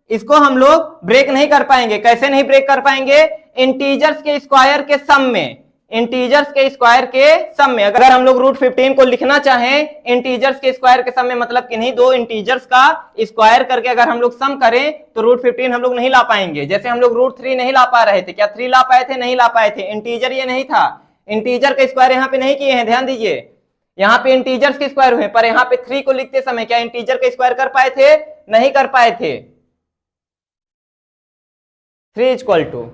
इसको हम लोग ब्रेक नहीं कर पाएंगे। कैसे नहीं ब्रेक कर पाएंगे, इंटीजर्स के स्क्वायर के सम में, इंटीजर्स के स्क्वायर के सम में। अगर हम लोग √15 को लिखना चाहें इंटीजर्स के स्क्वायर के सम में, मतलब किन्हीं दो इंटीजर्स का स्क्वायर करके अगर हम लोग सम करें तो √15 हम लोग नहीं ला पाएंगे। जैसे हम लोग √3 नहीं ला पा रहे थे, क्या 3 ला पाए थे, नहीं ला पाए थे, इंटीजर ये नहीं था, इंटीजर का स्क्वायर यहाँ पे नहीं किए हैं, ध्यान दीजिए, यहाँ पे इंटीजर्स के स्क्वायर हुए, पर यहाँ पे 3 को लिखते समय क्या इंटीजर का स्क्वायर कर पाए थे, नहीं कर पाए थे। 3 =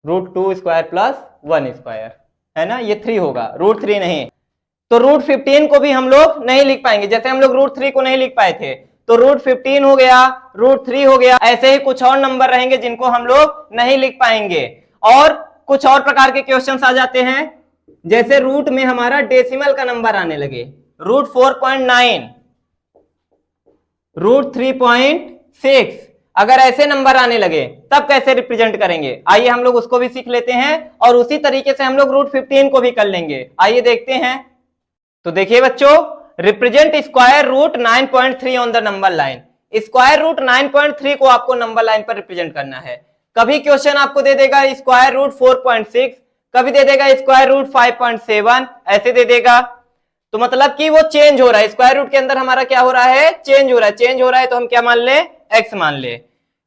√2 स्क्वायर प्लस 1 स्क्वायर, है ना, ये 3 होगा, √3 नहीं। तो √15 को भी हम लोग नहीं लिख पाएंगे। जैसे हम लोग √3 को नहीं लिख पाए थे, तो √15 हो गया, √3 हो गया। ऐसे ही कुछ और नंबर रहेंगे जिनको हम लोग नहीं लिख पाएंगे। और कुछ और प्रकार के क्वेश्चंस आ जाते हैं, जैसे रूट में हमारा डेसिमल का नंबर आने लगे, √4.9, √3.6, अगर ऐसे नंबर आने लगे तब कैसे रिप्रेजेंट करेंगे, आइए हम लोग उसको भी सीख लेते हैं और उसी तरीके से हम लोग √15 को भी कर लेंगे। आइए देखते हैं। तो देखिए बच्चों, represent square root 9.3 on the number line. Square root 9.3 को आपको नंबर लाइन पर रिप्रेजेंट करना है। कभी क्वेश्चन आपको दे देगा स्क्वायर रूट 4.6, कभी दे देगा स्क्वायर रूट 5.7, ऐसे दे देगा। तो मतलब कि वो चेंज हो रहा है, स्क्वायर रूट के अंदर हमारा क्या हो रहा है, चेंज हो रहा है। चेंज हो रहा है तो हम क्या मान ले, एक्स मान ले।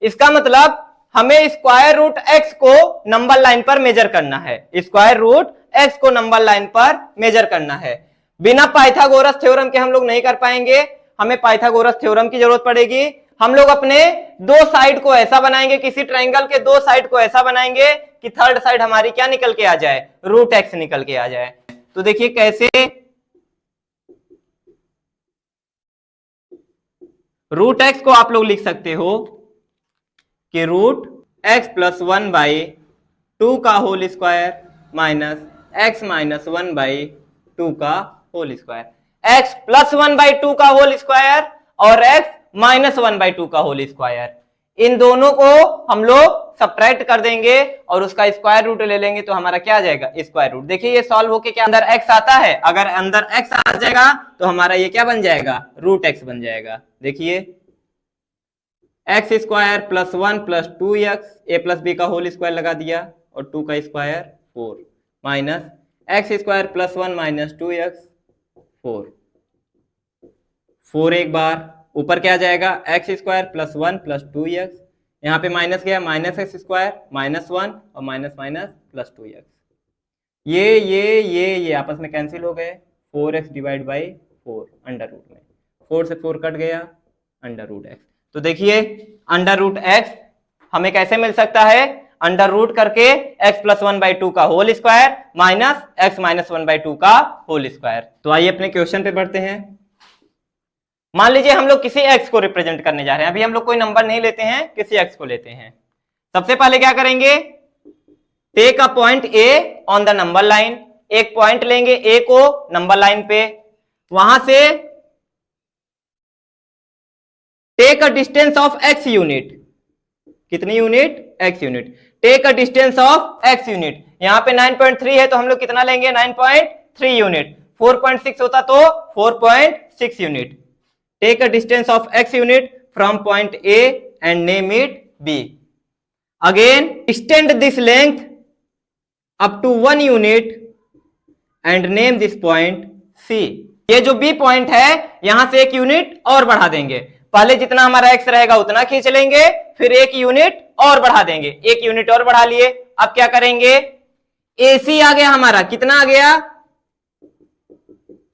इसका मतलब हमें स्क्वायर रूट एक्स को नंबर लाइन पर मेजर करना है, स्क्वायर रूट एक्स को नंबर लाइन पर मेजर करना है। बिना पाइथागोरस थ्योरम के हम लोग नहीं कर पाएंगे, हमें पाइथागोरस थ्योरम की जरूरत पड़ेगी। हम लोग अपने दो साइड को ऐसा बनाएंगे, किसी ट्राइंगल के दो साइड को ऐसा बनाएंगे कि थर्ड साइड हमारी क्या निकल के आ जाए, √x निकल के आ जाए। तो देखिए कैसे, √x को आप लोग लिख सकते हो कि √x + 1/2 का होल स्क्वायर माइनस x - 1/2 का होल स्क्वायर, x + 1/2 का होल स्क्वायर और x - 1/2 का होल स्क्वायर, इन दोनों को हम लोग सब्ट्रैक्ट कर देंगे और उसका स्क्वायर रूट ले लेंगे तो हमारा क्या आ जाएगा, स्क्वायर रूट। देखिए ये सॉल्व होके क्या अंदर x आता है, अगर अंदर x आ जाएगा तो हमारा ये क्या बन जाएगा, √x बन जाएगा। देखिए x² + 1 + 2x, a + b का होल स्क्वायर लगा दिया और 2 का स्क्वायर 4 माइनस x² + 1 - 2x 4, 4 एक बार, ऊपर क्या जाएगा x² + 1 + 2x, यहाँ पे माइनस गया, -x² -1 और माइनस + 2x, ये आपस में कैंसिल हो गए, 4x / 4 अंडर रूट में, 4 से 4 कट गया, √x। तो देखिए √x हमें कैसे मिल सकता है, अंडर रूट करके x + 1/2 का होल स्क्वायर माइनस x - 1/2 का होल स्क्वायर। तो आइए अपने क्वेश्चन पे बढ़ते हैं। मान लीजिए हम लोग किसी x को रिप्रेजेंट करने जा रहे हैं, अभी हम लोग कोई नंबर नहीं लेते हैं, किसी x को लेते हैं। सबसे पहले क्या करेंगे, take a point a on the number line, एक पॉइंट लेंगे a को नंबर लाइन पे, वहां से take a distance of x unit, कितनी unit, x unit, take a distance of x unit, यहां पे 9.3 है तो हम लोग कितना लेंगे, 9.3 यूनिट, 4.6 होता तो 4.6 unit. Take a distance of x unit from point a and name it b, again extend this length up to 1 unit and name this point c। ये जो b पॉइंट है यहां से 1 यूनिट और बढ़ा देंगे, पहले जितना हमारा x रहेगा उतना खींच लेंगे, फिर 1 यूनिट और बढ़ा देंगे, 1 यूनिट और बढ़ा लिए। अब क्या करेंगे, AC आ गया हमारा, कितना आ गया,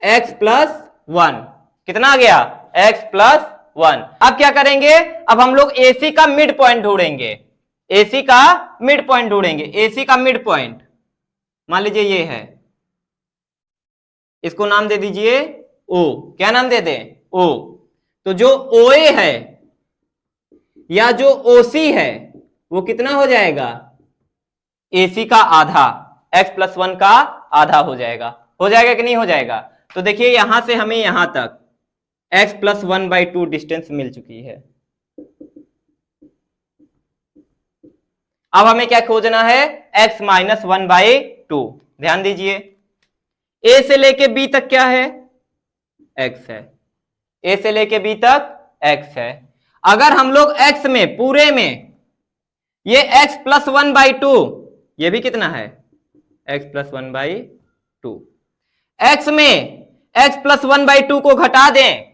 x प्लस 1। कितना आ गया? x plus 1। अब क्या करेंगे? अब हम लोग AC का मिड पॉइंट ढूंढेंगे। AC का मिड पॉइंट ढूंढेंगे। AC का मिड पॉइंट मान लीजिए ये है, इसको नाम दे दीजिए O। क्या नाम दे दें? O। तो जो OA है या जो OC है वो कितना हो जाएगा? AC का आधा, x प्लस 1 का आधा हो जाएगा। हो जाएगा कि नहीं हो जाएगा? तो देखिए यहां से हमें यहां तक x प्लस 1/2 डिस्टेंस मिल चुकी है। अब हमें क्या खोजना है? x minus 1/2। ध्यान दीजिए, a से लेके b तक क्या है? x है। a से लेके b तक x है। अगर हम लोग x में पूरे में ये x प्लस 1/2, ये भी कितना है? x plus 1/2। x में x प्लस 1/2 को घटा दें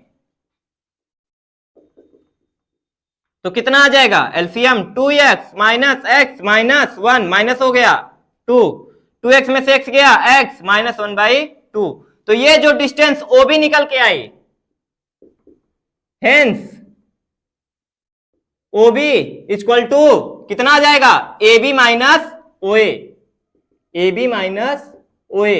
तो कितना आ जाएगा? LCM 2x minus x minus 1 minus हो गया 2। 2x में से x गया, x माइनस 1/2। तो ये जो डिस्टेंस OB निकल के आई, हेंस OB इक्वल टू कितना आ जाएगा? AB minus OA। AB minus OA,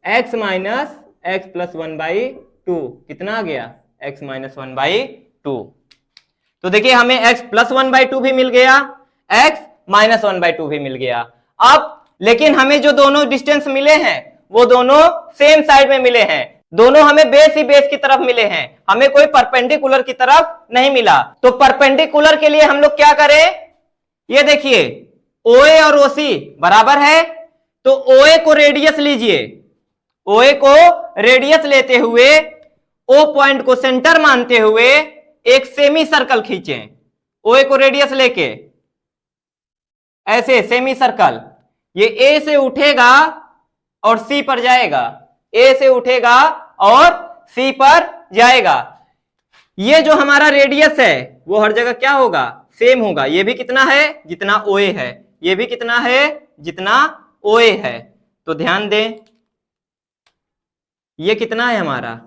x minus x plus 1/2। कितना आ गया? x minus 1/2। तो देखिए हमें x प्लस 1/2 भी मिल गया, x माइनस 1/2 भी मिल गया। अब लेकिन हमें जो दोनों डिस्टेंस मिले हैं वो दोनों सेम साइड में मिले हैं, दोनों हमें बेस ही बेस की तरफ मिले हैं, हमें कोई परपेंडिकुलर की तरफ नहीं मिला। तो परपेंडिकुलर के लिए हम लोग क्या करें? ये देखिए OA और OC बराबर है, तो OA को रेडियस लीजिए। OA को रेडियस लेते हुए O पॉइंट को सेंटर मानते हुए एक सेमी सर्कल खींचें। OA को रेडियस लेके ऐसे सेमी सर्कल, ये A से उठेगा और C पर जाएगा, A से उठेगा और C पर जाएगा। ये जो हमारा रेडियस है वो हर जगह क्या होगा? सेम होगा। ये भी कितना है? जितना OA है। ये भी कितना है? जितना OA है। तो ध्यान दें, ये कितना है हमारा?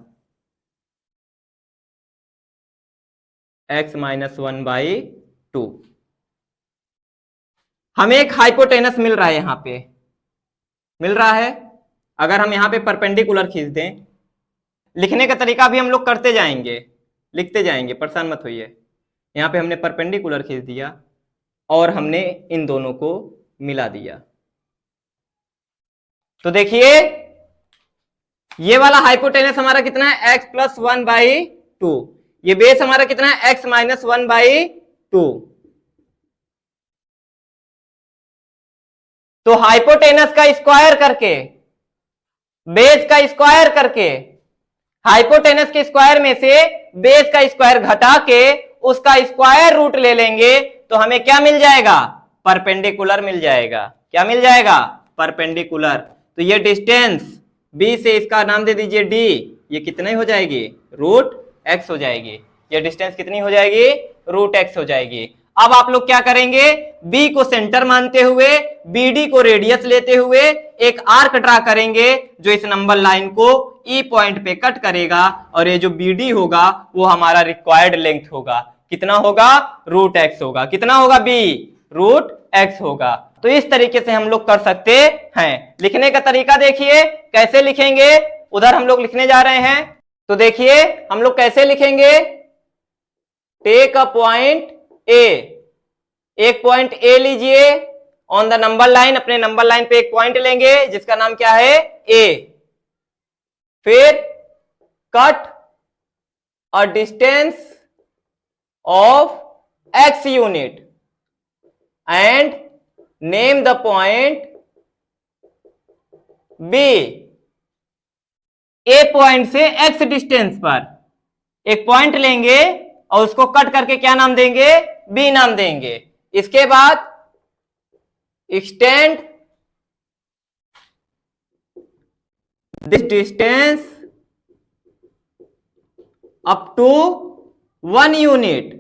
x minus 1/2। हमें एक हाइपोटेनस मिल रहा है, यहां पे मिल रहा है। अगर हम यहां पे परपेंडिकुलर खींच दें, लिखने का तरीका भी हम लोग करते जाएंगे, लिखते जाएंगे, परेशान मत होइए। यहां पे हमने परपेंडिकुलर खींच दिया और हमने इन दोनों को मिला दिया। तो देखिए ये वाला हाइपोटेनस हमारा कितना है? x plus 1/2। ये बेस हमारा कितना है? x minus 1/2। तो हाइपोटेनस का स्क्वायर करके, बेस का स्क्वायर करके, हाइपोटेनस के स्क्वायर में से बेस का स्क्वायर घटा के उसका स्क्वायर रूट ले लेंगे तो हमें क्या मिल जाएगा? परपेंडिकुलर मिल जाएगा। क्या मिल जाएगा? परपेंडिकुलर। तो ये डिस्टेंस B से इसका नाम दे दीजिए D, ये कितनी हो जाएगी? √x हो जाएगी। ये डिस्टेंस कितनी हो जाएगी? √x हो जाएगी। अब आप लोग क्या करेंगे? B को सेंटर मानते हुए BD को रेडियस लेते हुए एक आर्क ड्रा करेंगे जो इस नंबर लाइन को E पॉइंट पे कट करेगा और ये जो BD होगा वो हमारा रिक्वायर्ड लेंथ होगा। कितना होगा? √x होगा। कितना होगा? B √x होगा। तो इस तरीके से हम लोग कर सकते हैं। लिखने का तरीका देखिए कैसे लिखेंगे, उधर हम लोग लिखने जा रहे हैं। तो देखिए हम लोग कैसे लिखेंगे? टेक अ पॉइंट A, एक पॉइंट A लीजिए ऑन द नंबर लाइन। अपने नंबर लाइन पे एक पॉइंट लेंगे जिसका नाम क्या है? A। फिर cut a distance of x unit and name the point B। A point से x डिस्टेंस पर एक पॉइंट लेंगे और उसको कट करके क्या नाम देंगे? B नाम देंगे। इसके बाद extend this distance up to 1 unit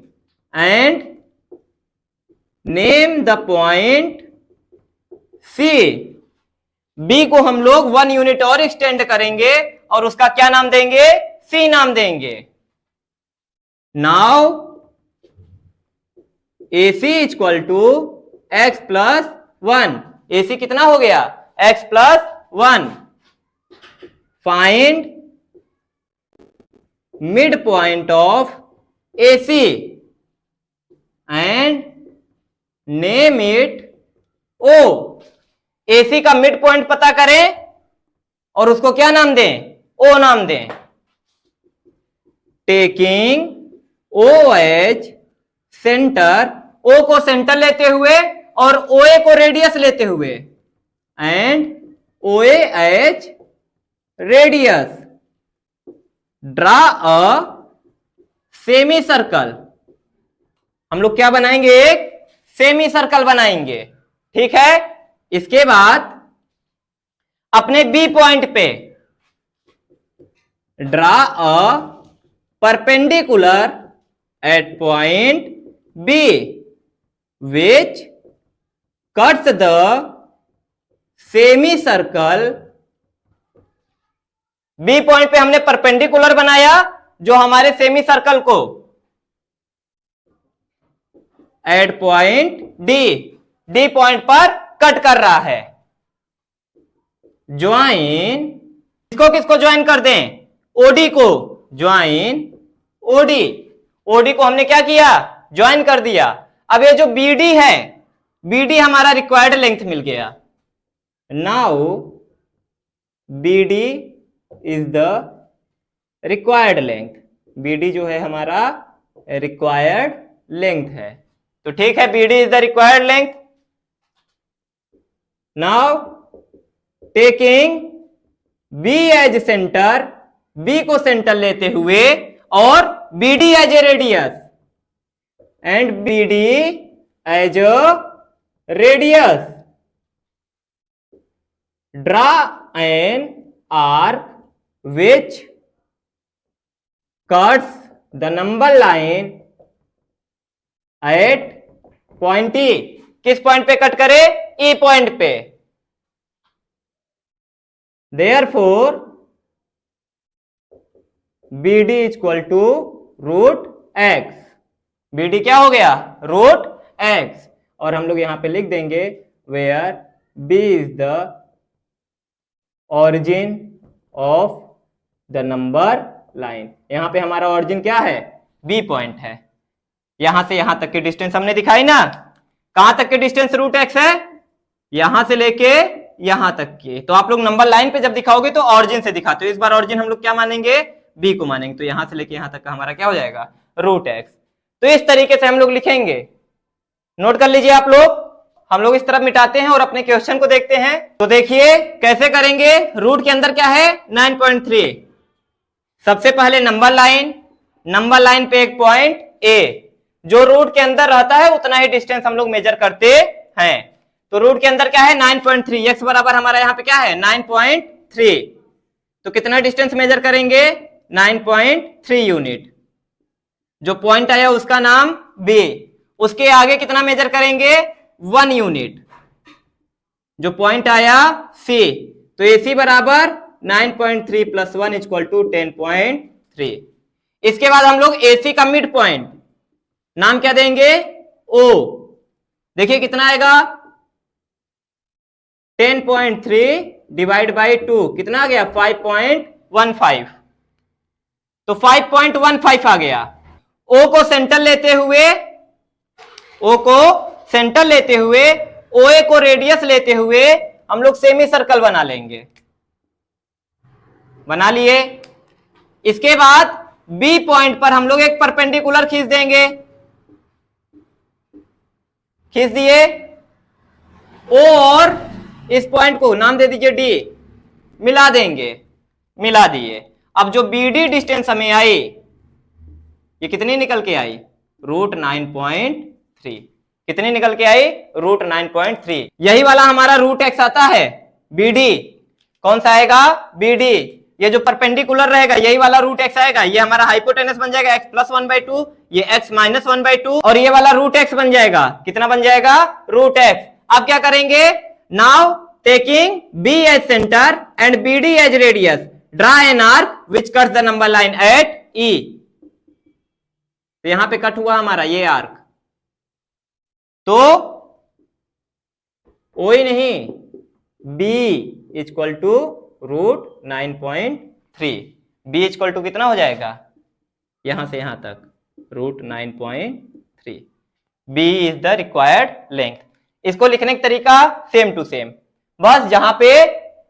and name the point C। B को हम लोग 1 यूनिट और एक्सटेंड करेंगे और उसका क्या नाम देंगे, सी नाम देंगे। Now AC equal to x plus 1। AC कितना हो गया, x plus 1। Find midpoint of AC and name it O। AC का मिड पॉइंट पता करें और उसको क्या नाम दें, O नाम दें। Taking O as centre, O को सेंटर लेते हुए और OA को रेडियस लेते हुए, and OA as radius, draw a semicircle. हम लोग क्या बनाएंगे, एक सेमी सर्कल बनाएंगे, ठीक है। इसके बाद अपने बी पॉइंट पे draw a perpendicular at point B which cuts the semicircle। B point पे हमने परपेंडिकुलर बनाया जो हमारे सेमी सर्कल को एट पॉइंट डी पॉइंट पर कट कर रहा है। ज्वाइन, किसको किसको ज्वाइन कर दें, ओडी को। ज्वाइन ओडी, ओडी को हमने क्या किया, ज्वाइन कर दिया। अब ये जो BD है, BD हमारा रिक्वायर्ड लेंथ मिल गया। Now BD is the required length, BD जो है हमारा रिक्वायर्ड लेंथ है। तो ठीक है, BD is the required length. Now taking B as centre, B को सेंटर लेते हुए और BD as a radius and BD as a radius, draw an arc which cuts the number line at point E। किस point पे cut करे, E point पे। Therefore BD equal to root x. BD क्या हो गया, root x. और हम लोग यहां पे लिख देंगे where B is the origin of the number line. यहां पे हमारा ऑरिजिन क्या है, B पॉइंट है। यहां से यहां तक की डिस्टेंस हमने दिखाई ना, कहां तक की डिस्टेंस रूट एक्स है, यहां से लेके यहां तक की। तो आप लोग नंबर लाइन पे जब दिखाओगे तो ऑरिजिन से दिखाते हो। इस बार ऑरिजिन हम लोग क्या मानेंगे, B को मानेंगे। तो यहां से लेके यहां तक का हमारा क्या हो जाएगा, रूट एक्स। तो इस तरीके से हम लोग लिखेंगे, नोट कर लीजिए आप लोग। हम लोग इस तरफ मिटाते हैं और अपने क्वेश्चन को देखते हैं। तो देखिए कैसे करेंगे। रूट के अंदर क्या है, 9.3। सबसे पहले नंबर लाइन पे एक पॉइंट A, जो रूट के अंदर रहता है उतना ही डिस्टेंस हम लोग मेजर करते हैं। तो रूट के अंदर क्या है 9.3, x बराबर हमारा यहाँ पे क्या है 9.3। तो कितना डिस्टेंस मेजर करेंगे, 9.3 यूनिट। जो पॉइंट आया उसका नाम B, उसके आगे कितना मेजर करेंगे, 1 यूनिट। जो पॉइंट आया C, तो AC बराबर 9.3 प्लस 1 इक्वल टू 10.3। इसके बाद हम लोग AC का मिड पॉइंट नाम क्या देंगे, O। देखिए कितना आएगा, 10.3 डिवाइड बाई 2 कितना आ गया, 5.15। तो 5.15 आ गया। O को सेंटर लेते हुए OA को रेडियस लेते हुए हम लोग सेमी सर्कल बना लेंगे। बना लिए। इसके बाद B पॉइंट पर हम लोग एक परपेंडिकुलर खींच देंगे, खींच दिए। O और इस पॉइंट को नाम दे दीजिए D, मिला देंगे, मिला दिए। अब जो BD डिस्टेंस हमें आई, ये कितनी निकल के आई, रूट 9.3। कितनी निकल के आई, रूट 9.3। यही वाला हमारा रूट एक्स आता है, BD। कौन सा आएगा, BD। ये जो परपेंडिकुलर रहेगा यही वाला रूट एक्स आएगा। ये हमारा हाइपोटेनस बन जाएगा x प्लस 1/2, ये x माइनस 1/2, और ये वाला रूट एक्स बन जाएगा। कितना बन जाएगा, रूट एक्स। अब क्या करेंगे, now taking B as center and BD as radius, draw an arc which cuts the number line at E। तो यहां पे कट हुआ हमारा ये आर्क, तो ओ ही नहीं, B equal to √9.3। B equal to कितना हो जाएगा, यहां से यहां तक √9.3। B is the required length. इसको लिखने का तरीका सेम टू सेम, बस जहां पे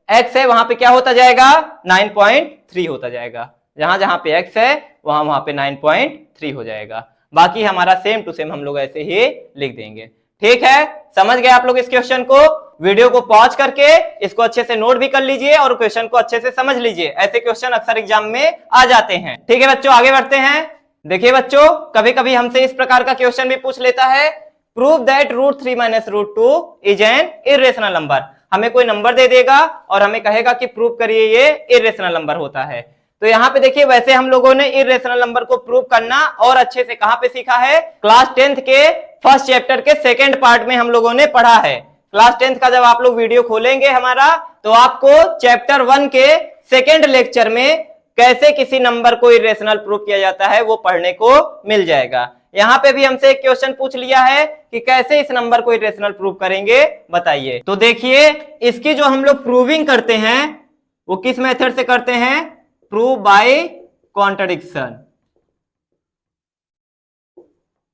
x है वहां पे क्या होता जाएगा, 9.3 होता जाएगा। जहां जहां पे x है वहां वहां पे 9.3 हो जाएगा। बाकी हमारा सेम टू सेम हम लोग ऐसे ही लिख देंगे। ठीक है, समझ गए आप लोग इस क्वेश्चन को? वीडियो को पॉज करके इसको अच्छे से नोट भी कर लीजिए और क्वेश्चन को अच्छे से समझ लीजिए। ऐसे क्वेश्चन अक्सर एग्जाम में आ जाते हैं। ठीक है बच्चों, आगे बढ़ते हैं। देखिए बच्चों, कभी कभी हमसे इस प्रकार का क्वेश्चन भी पूछ लेता है, prove that √3 - √2 is an irrational number. हमें कोई नंबर दे देगा और हमें कहेगा कि प्रूव करिए ये इर्रेशनल नंबर होता है। तो यहाँ पे देखिए, वैसे हम लोगों ने इर्रेशनल नंबर को प्रूव करना और अच्छे से कहां पे सीखा है, क्लास 10th के फर्स्ट चैप्टर के सेकेंड पार्ट में हम लोगों ने पढ़ा है। क्लास 10th का जब आप लोग वीडियो खोलेंगे हमारा, तो आपको चैप्टर 1 के सेकेंड लेक्चर में कैसे किसी नंबर को इर्रेशनल प्रूव किया जाता है वो पढ़ने को मिल जाएगा। यहाँ पे भी हमसे एक क्वेश्चन पूछ लिया है कि कैसे इस नंबर को इर्रेशनल प्रूव करेंगे, बताइए। तो देखिए, इसकी जो हम लोग प्रूविंग करते हैं वो किस मेथड से करते हैं, प्रूव बाय कॉन्ट्रडिक्शन,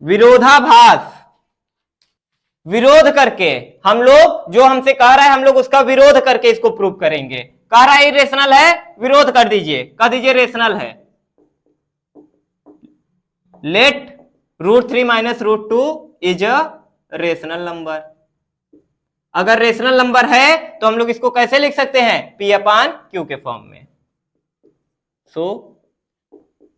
विरोधाभास। विरोध करके हम लोग, जो हमसे कह रहा है हम लोग उसका विरोध करके इसको प्रूव करेंगे। कह रहा है इरेशनल है, विरोध कर दीजिए, कह दीजिए रेशनल है। Let √3 - √2 is a rational number. अगर रेशनल नंबर है तो हम लोग इसको कैसे लिख सकते हैं, P/Q के फॉर्म में। So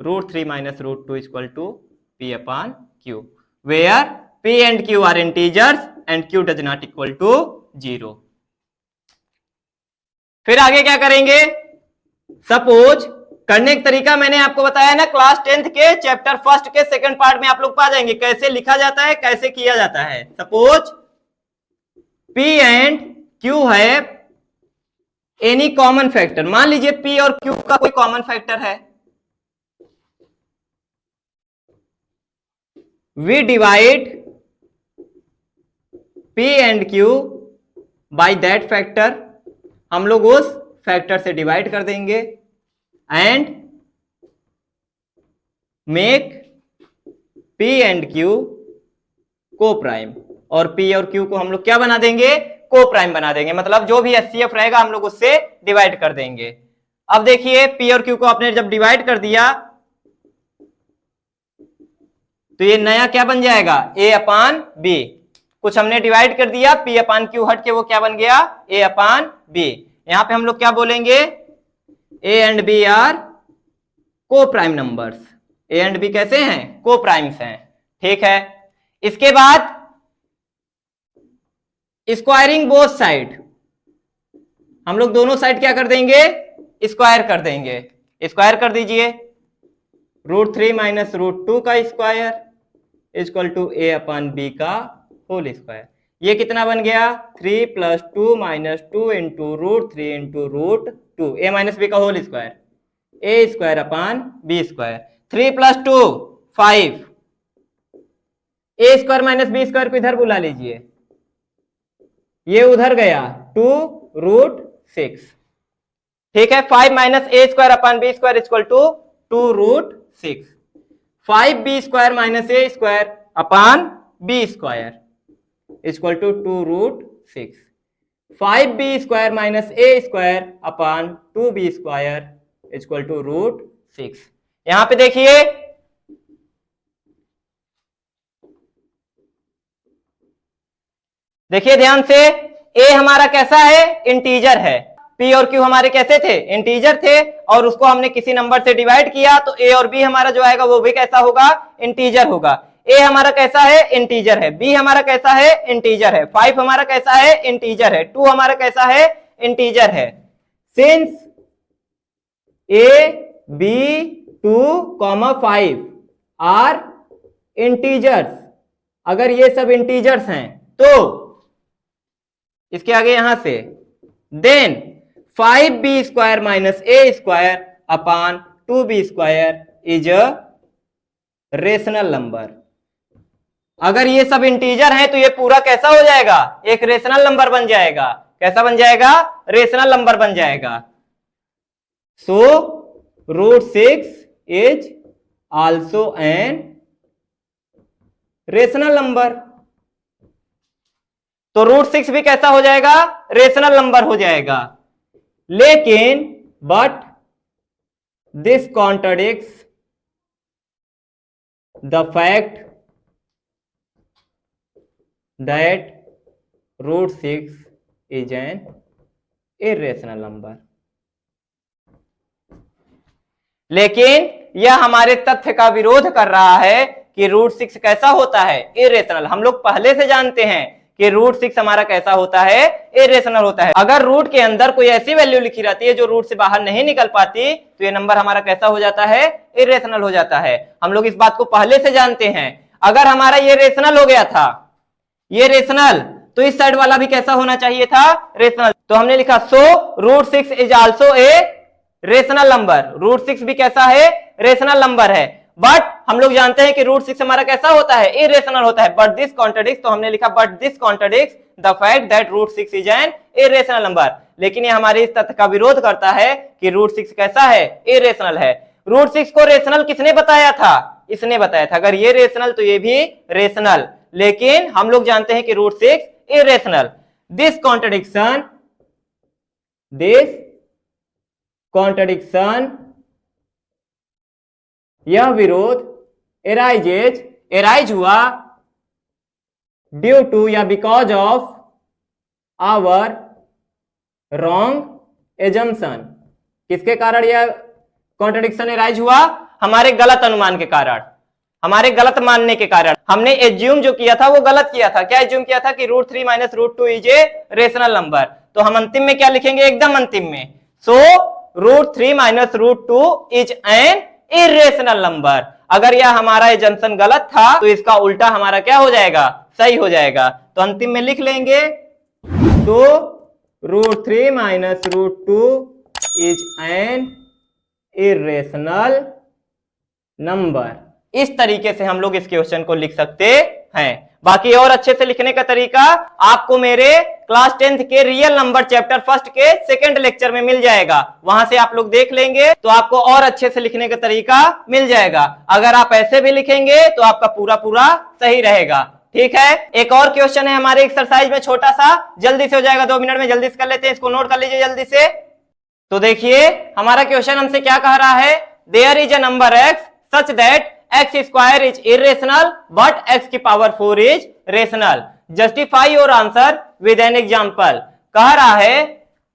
√3 - √2 equal to P/Q, where P and Q are integers and Q does not equal to 0। फिर आगे क्या करेंगे, सपोज करने का तरीका मैंने आपको बताया ना, क्लास 10th के चैप्टर फर्स्ट के सेकंड पार्ट में आप लोग पा जाएंगे कैसे लिखा जाता है, कैसे किया जाता है। सपोज P and Q है एनी कॉमन फैक्टर, मान लीजिए P और Q का कोई कॉमन फैक्टर है, we divide P and Q by that factor, हम लोग उस फैक्टर से डिवाइड कर देंगे and make P and Q को प्राइम, और P और Q को हम लोग क्या बना देंगे, को प्राइम बना देंगे। मतलब जो भी HCF रहेगा हम लोग उससे डिवाइड कर देंगे। अब देखिए, P और Q को आपने जब डिवाइड कर दिया तो ये नया क्या बन जाएगा, A/B। कुछ हमने डिवाइड कर दिया, P/Q हट के वो क्या बन गया, A/B। यहां पे हम लोग क्या बोलेंगे, A and B आर को prime numbers. A and B कैसे हैं, को प्राइम्स हैं। ठीक है, इसके बाद स्क्वायरिंग बोथ साइड, हम लोग दोनों साइड क्या कर देंगे, स्क्वायर कर देंगे। स्क्वायर कर दीजिए, √3 - √2 का स्क्वायर इक्वल टू A/B का होल स्क्वायर। ये कितना बन गया, 3 + 2 - 2 × √3 × √2, A - B का whole square, A²/B²। 3 + 2 5, A² - B² को इधर बुला लीजिए, ये उधर गया 2 √6। ठीक है, 5 - A²/B² equal to 2 √6, 5B² - A²/B² equal to 2 √6, 5B² - A²/2B² equal to √6। यहां पे देखिए, देखिए ध्यान से, A हमारा कैसा है, इंटीजर है। P और Q हमारे कैसे थे, इंटीजर थे, और उसको हमने किसी नंबर से डिवाइड किया तो A और B हमारा जो आएगा वो भी कैसा होगा, इंटीजर होगा। A हमारा कैसा है, इंटीजर है। B हमारा कैसा है, इंटीजर है। 5 हमारा कैसा है, इंटीजर है। 2 हमारा कैसा है, इंटीजर है। Since A, B, 2, 5 are integers, अगर ये सब इंटीजर्स हैं तो इसके आगे यहां से then 5b² minus a² upon 2b² is a rational number. अगर ये सब इंटीजर हैं तो ये पूरा कैसा हो जाएगा, एक रेशनल नंबर बन जाएगा। कैसा बन जाएगा, रेशनल नंबर बन जाएगा। सो √6 is also an rational number. तो √6 भी कैसा हो जाएगा, रेशनल नंबर हो जाएगा। लेकिन but this contradicts the fact that √6 is an irrational number. लेकिन यह हमारे तथ्य का विरोध कर रहा है कि √6 कैसा होता है, इर्रेशनल। हम लोग पहले से जानते हैं कि √6 हमारा कैसा होता है, इर्रेशनल होता है। अगर रूट के अंदर कोई ऐसी वैल्यू लिखी रहती है जो रूट से बाहर नहीं निकल पाती, तो ये नंबर हमारा कैसा हो जाता है, इर्रेशनल हो जाता है। हम लोग इस बात को पहले से जानते हैं। अगर हमारा ये रेशनल हो गया था, ये रेशनल, तो इस साइड वाला भी कैसा होना चाहिए था, रेशनल। तो हमने लिखा सो √6 is also a rational number. √6 भी कैसा है, रेशनल नंबर है। बट हम लोग जानते हैं कि √6 हमारा कैसा होता है, इर्रेशनल होता है। बट दिस कॉन्ट्रडिक्ट्स, तो हमने लिखा but this contradicts the fact that √6 is an irrational number. लेकिन ये हमारे इस तथ्य का विरोध करता है कि √6 कैसा है, इर्रेशनल है। √6 को रेशनल किसने बताया था, इसने बताया था। अगर ये रेशनल तो ये भी रेशनल, लेकिन हम लोग जानते हैं कि √6 इर्रेशनल। दिस कॉन्ट्रडिक्शन, यह विरोध एराइज हुआ ड्यू टू या because of our wrong assumption. किसके कारण यह कॉन्ट्रडिक्शन एराइज हुआ, हमारे गलत अनुमान के कारण, हमारे गलत मानने के कारण। हमने एज्यूम जो किया था वो गलत किया था। क्या एज्यूम किया था कि √3 minus √2 is a rational number. तो हम अंतिम में क्या लिखेंगे, एकदम अंतिम में, so √3 minus √2 is an irrational number. अगर यह हमारा एजम्पशन गलत था तो इसका उल्टा हमारा क्या हो जाएगा, सही हो जाएगा। तो अंतिम में लिख लेंगे तो √3 minus √2 is an irrational number. इस तरीके से हम लोग इस क्वेश्चन को लिख सकते हैं। बाकी और अच्छे से लिखने का तरीका आपको मेरे क्लास 10th के रियल नंबर चैप्टर 1 के 2nd लेक्चर में मिल जाएगा। वहां से आप लोग देख लेंगे तो आपको और अच्छे से लिखने का तरीका मिल जाएगा। अगर आप ऐसे भी लिखेंगे तो आपका पूरा पूरा सही रहेगा। ठीक है, एक और क्वेश्चन है हमारे एक्सरसाइज में, छोटा सा, जल्दी से हो जाएगा, 2 मिनट में जल्दी से कर लेते हैं। इसको नोट कर लीजिए जल्दी से। तो देखिए हमारा क्वेश्चन हमसे क्या कह रहा है, there is a number x such that x² is irrational but x⁴ is rational. Justify your answer with an example. कह रहा है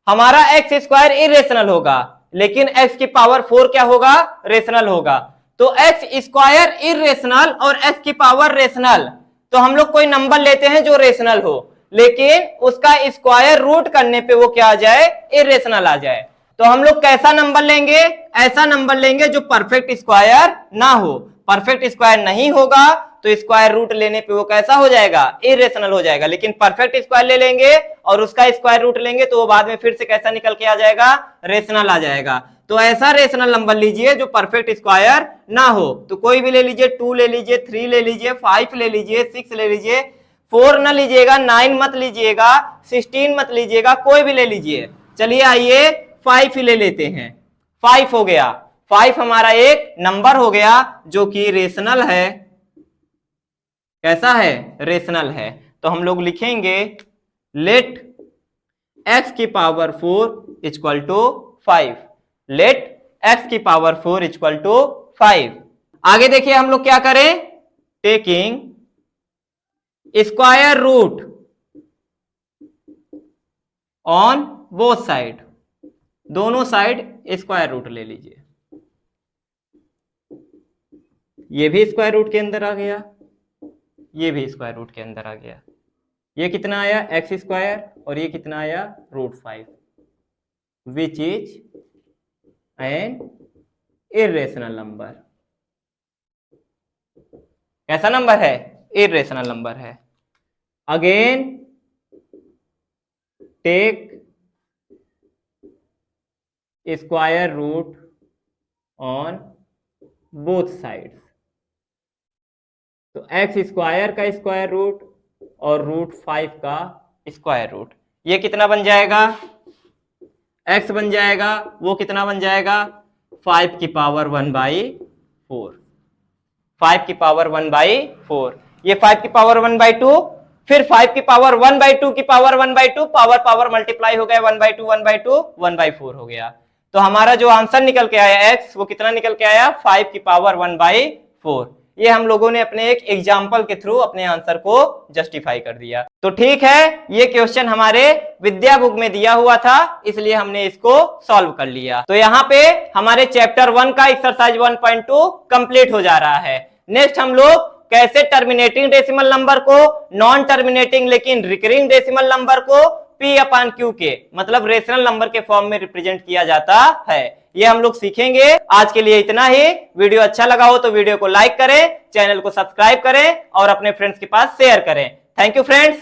हमारा x² इर्रेशनल होगा लेकिन x⁴ क्या होगा, रेशनल होगा। तो x² इर्रेशनल और x⁴ रेशनल, तो हम लोग कोई नंबर लेते हैं जो रेशनल हो लेकिन उसका स्क्वायर रूट करने पे वो क्या आ जाए, इर्रेशनल आ जाए। तो हम लोग कैसा नंबर लेंगे, ऐसा नंबर लेंगे जो परफेक्ट स्क्वायर ना हो। परफेक्ट स्क्वायर नहीं होगा तो स्क्वायर रूट लेने पे वो कैसा हो जाएगा, इर्रेशनल हो जाएगा। लेकिन परफेक्ट स्क्वायर ले लेंगे और उसका स्क्वायर रूट लेंगे तो वो बाद में फिर से कैसा निकल के आ जाएगा, रेशनल आ जाएगा। तो ऐसा रेशनल नंबर लीजिए जो परफेक्ट स्क्वायर ना हो। तो कोई भी ले लीजिए, 2 ले लीजिए, 3 ले लीजिए, 5 ले लीजिए, 6 ले लीजिए, 4 न लीजिएगा, 9 मत लीजिएगा, 16 मत लीजिएगा, कोई भी ले लीजिए। चलिए आइए 5 ही ले लेते हैं। 5 हो गया, 5 हमारा एक नंबर हो गया जो कि रेशनल है। कैसा है, रेशनल है। तो हम लोग लिखेंगे let x⁴ equal to 5। Let x⁴ equal to 5। आगे देखिए हम लोग क्या करें, taking square root on both side, दोनों साइड स्क्वायर रूट ले लीजिए। ये भी स्क्वायर रूट के अंदर आ गया, ये भी स्क्वायर रूट के अंदर आ गया। ये कितना आया, x² और ये कितना आया, √5, which is an irrational number. कैसा नंबर है, इर्रेशनल नंबर है। Again take square root on both sides. तो एक्स स्क्वायर का स्क्वायर रूट और रूट 5 का स्क्वायर रूट, ये कितना बन जाएगा, एक्स बन जाएगा, वो कितना बन जाएगा 5 की पावर 1/4, 5 की पावर 1/4, ये 5 की पावर 1/2, फिर 5 की पावर 1/2 की पावर 1/2, पावर पावर मल्टीप्लाई हो गया, 1/2 1/2 1/4 हो गया। तो हमारा जो आंसर निकल के आया एक्स, वो कितना निकल के आया 5 की पावर 1/4। ये हम लोगों ने अपने एक एग्जाम्पल के थ्रू अपने आंसर को जस्टिफाई कर दिया। तो ठीक है, ये क्वेश्चन हमारे विद्या बुक में दिया हुआ था, इसलिए हमने इसको सॉल्व कर लिया। तो यहाँ पे हमारे चैप्टर 1 का एक्सरसाइज 1.2 कंप्लीट हो जा रहा है। नेक्स्ट हम लोग कैसे टर्मिनेटिंग डेसिमल नंबर को, नॉन टर्मिनेटिंग लेकिन रिकरिंग डेसिमल नंबर को P/Q के मतलब रेशनल नंबर के फॉर्म में रिप्रेजेंट किया जाता है, ये हम लोग सीखेंगे। आज के लिए इतना ही। वीडियो अच्छा लगा हो तो वीडियो को लाइक करें, चैनल को सब्सक्राइब करें और अपने फ्रेंड्स के पास शेयर करें। Thank you friends.